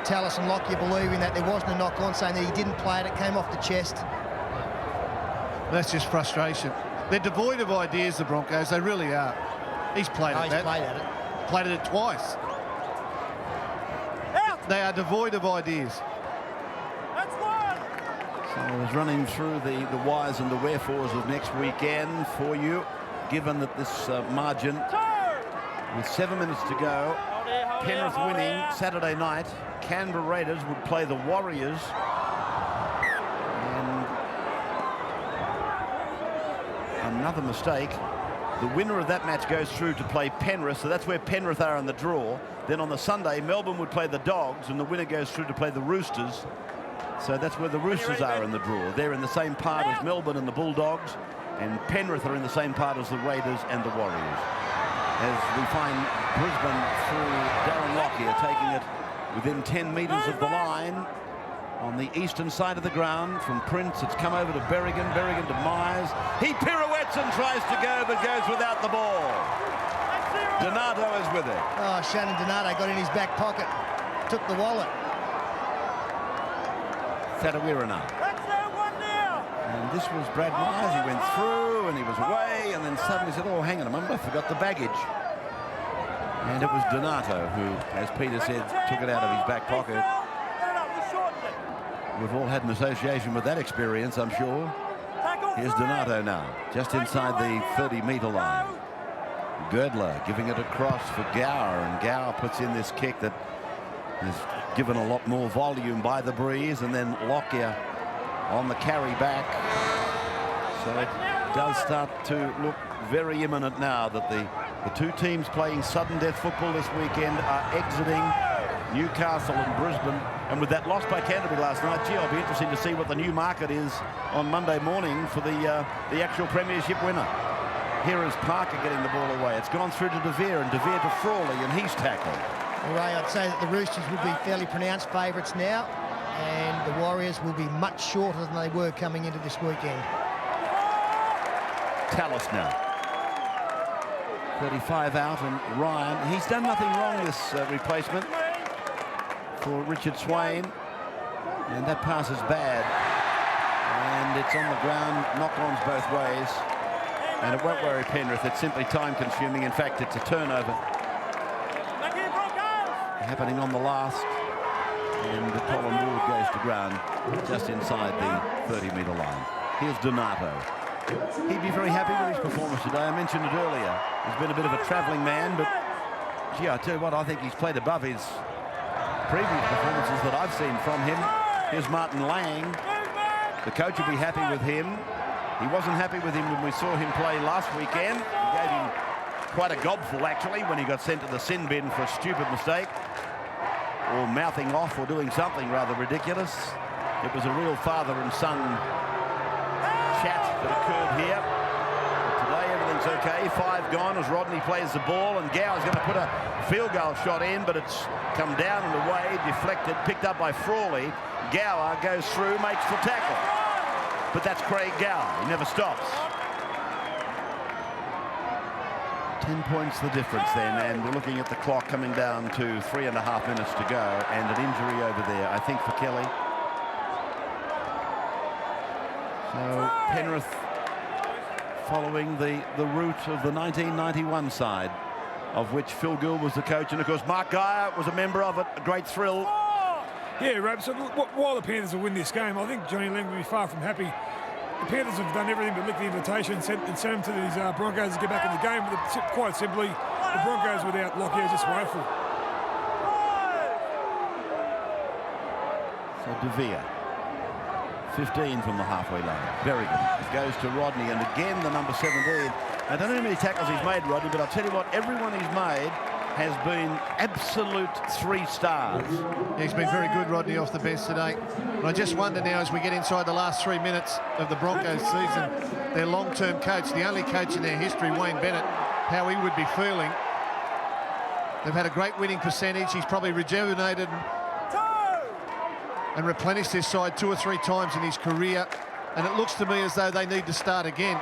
Tallis and Lockyer believing that there wasn't a knock on, saying that he didn't play it. It came off the chest. That's just frustration. They're devoid of ideas, the Broncos. They really are. He's played at that. Played at it. Played at it twice. They are devoid of ideas. So I was running through the whys and the wherefores of next weekend for you, given that this margin, with 7 minutes to go, Penrith winning Saturday night, Canberra Raiders would play the Warriors. Another mistake. The winner of that match goes through to play Penrith, so that's where Penrith are in the draw. Then on the Sunday, Melbourne would play the Dogs, and the winner goes through to play the Roosters. So that's where the Roosters are in the draw. They're in the same part as Melbourne and the Bulldogs, and Penrith are in the same part as the Raiders and the Warriors. As we find Brisbane through Darren Lockyer taking it within 10 metres of the line. On the eastern side of the ground from Prince, it's come over to Berrigan, Berrigan to Myers. He pirouettes and tries to go, but goes without the ball. Donato is with it. Oh, Shannon Donato got in his back pocket, took the wallet. Thadawirana. That's that one now. And this was Brad Myers. He went through and he was away, and then suddenly said, oh, hang on a moment, I forgot the baggage. And it was Donato who, as Peter said, took it out of his back pocket. We've all had an association with that experience, I'm sure. Here's Donato now, just inside the 30-metre line. Girdler giving it across for Gower, and Gower puts in this kick that is given a lot more volume by the breeze, and then Lockyer on the carry back. So it does start to look very imminent now that the two teams playing sudden death football this weekend are exiting Newcastle and Brisbane. And with that loss by Canterbury last night, gee, I'll be interested to see what the new market is on Monday morning for the actual premiership winner. Here is Parker getting the ball away. It's gone through to De Vere, and De Vere to Frawley, and he's tackled. Well, Ray, I'd say that the Roosters will be fairly pronounced favourites now, and the Warriors will be much shorter than they were coming into this weekend. Tallis now. 35 out, and Ryan, he's done nothing wrong, this replacement for Richard Swain, and that pass is bad, and it's on the ground, knock-ons both ways, and it won't worry Penrith. It's simply time-consuming. In fact, it's a turnover happening on the last, and Colin Wood goes to ground just inside the 30-metre line. Here's Donato. He'd be very happy with his performance today. I mentioned it earlier. He's been a bit of a travelling man, but gee, I tell you what, I think he's played above his previous performances that I've seen from him. Here's Martin Lang. The coach will be happy with him. He wasn't happy with him when we saw him play last weekend. He gave him quite a gobful, actually, when he got sent to the sin bin for a stupid mistake, or mouthing off, or doing something rather ridiculous. It was a real father and son chat that occurred here. But today everything's okay. 5 gone as Rodney plays the ball, and Gower's going to put a field goal shot in, but it's come down and away, deflected, picked up by Frawley. Gower goes through, makes the tackle. But that's Craig Gower. He never stops. 10 points the difference then, and we're looking at the clock coming down to 3.5 minutes to go, and an injury over there, I think, for Kelly. So Penrith following the route of the 1991 side, of which Phil Gould was the coach, and of course Mark Geyer was a member of it. A great thrill. Yeah, Rab, so while the Panthers will win this game, I think Johnny Lang will be far from happy. The Panthers have done everything but lick the invitation and sent them to these Broncos to get back in the game. But quite simply, the Broncos without Lockyer are just woeful. So De Vere, 15 from the halfway line. Berrigan goes to Rodney, and again the number 17. I don't know how many tackles he's made, Rodney, but I'll tell you what, everyone he's made has been absolute 3 stars. Yeah, he's been very good, Rodney, off the bench today. And I just wonder now, as we get inside the last 3 minutes of the Broncos season, their long-term coach, the only coach in their history, Wayne Bennett, how he would be feeling. They've had a great winning percentage. He's probably rejuvenated and replenished this side 2 or 3 times in his career. And it looks to me as though they need to start again.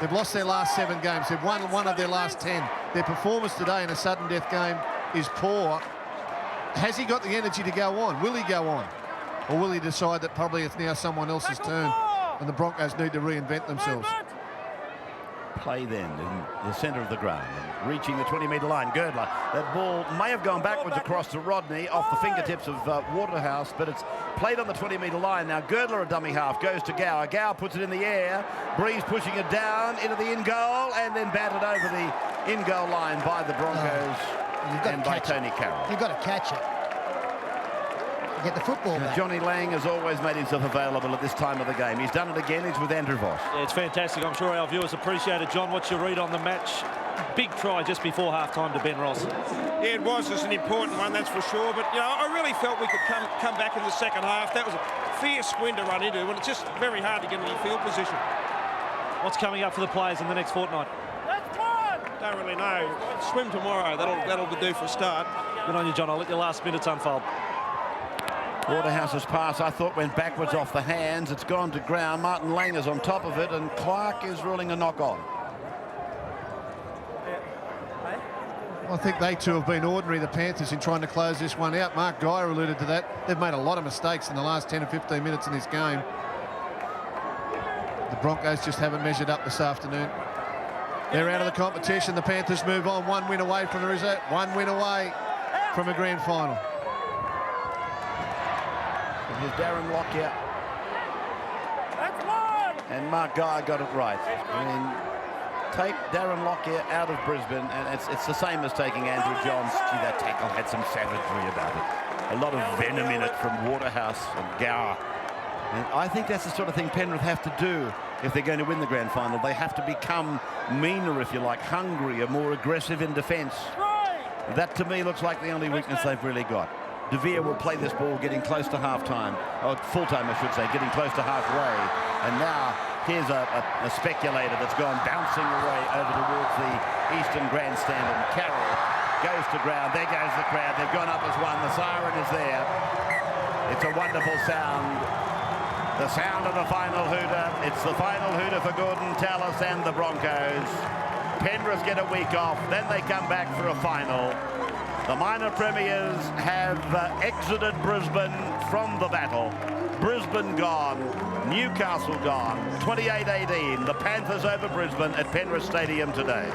They've lost their last 7 games. They've won 1 of their last 10. Their performance today in a sudden death game is poor. Has he got the energy to go on? Will he go on? Or will he decide that probably it's now someone else's turn and the Broncos need to reinvent themselves? Play then in the centre of the ground, reaching the 20-metre line. Girdler, that ball may have gone backwards across to Rodney off the fingertips of Waterhouse, but it's played on the 20-metre line. Now Girdler, a dummy half, goes to Gower. Gower puts it in the air. Breeze pushing it down into the in-goal, and then batted over the in-goal line by the Broncos and by Tony Carroll. You've got to catch it. Get the football back. Johnny Lang has always made himself available at this time of the game. He's done it again. He's with Andrew Voss. Yeah, it's fantastic. I'm sure our viewers appreciate it. John, what's your read on the match? Big try just before half-time to Ben Ross. Yeah, it was an important one, that's for sure. But, you know, I really felt we could come back in the second half. That was a fierce win to run into, and it's just very hard to get any field position. What's coming up for the players in the next fortnight? Don't really know. Swim tomorrow. That'll do for a start. Good on you, John. I'll let your last minutes unfold. Waterhouse's pass, I thought, went backwards off the hands. It's gone to ground. Martin Lang is on top of it, and Clark is ruling a knock on. I think they too have been ordinary, the Panthers, in trying to close this one out. Mark Geyer alluded to that. They've made a lot of mistakes in the last 10 or 15 minutes in this game. The Broncos just haven't measured up this afternoon. They're out of the competition. The Panthers move on. 1 win away from the result. 1 win away from a grand final. And here's Darren Lockyer. And Mark Geyer got it right. I mean, take Darren Lockyer out of Brisbane, and it's the same as taking Andrew Johns. Gee, that tackle had some savagery about it. A lot of venom in it from Waterhouse and Gower. And I think that's the sort of thing Penrith have to do if they're going to win the grand final. They have to become meaner, if you like, hungrier, more aggressive in defence. That, to me, looks like the only weakness they've really got. De Vere will play this ball getting close to half-time, or full-time, I should say, getting close to halfway. And now, here's a speculator that's gone bouncing away over towards the eastern grandstand, and Carroll goes to ground. There goes the crowd. They've gone up as one. The siren is there. It's a wonderful sound. The sound of the final hooter. It's the final hooter for Gordon Tallis and the Broncos. Penrith get a week off. Then they come back for a final. The minor premiers have exited Brisbane from the battle. Brisbane gone, Newcastle gone, 28-18, the Panthers over Brisbane at Penrith Stadium today.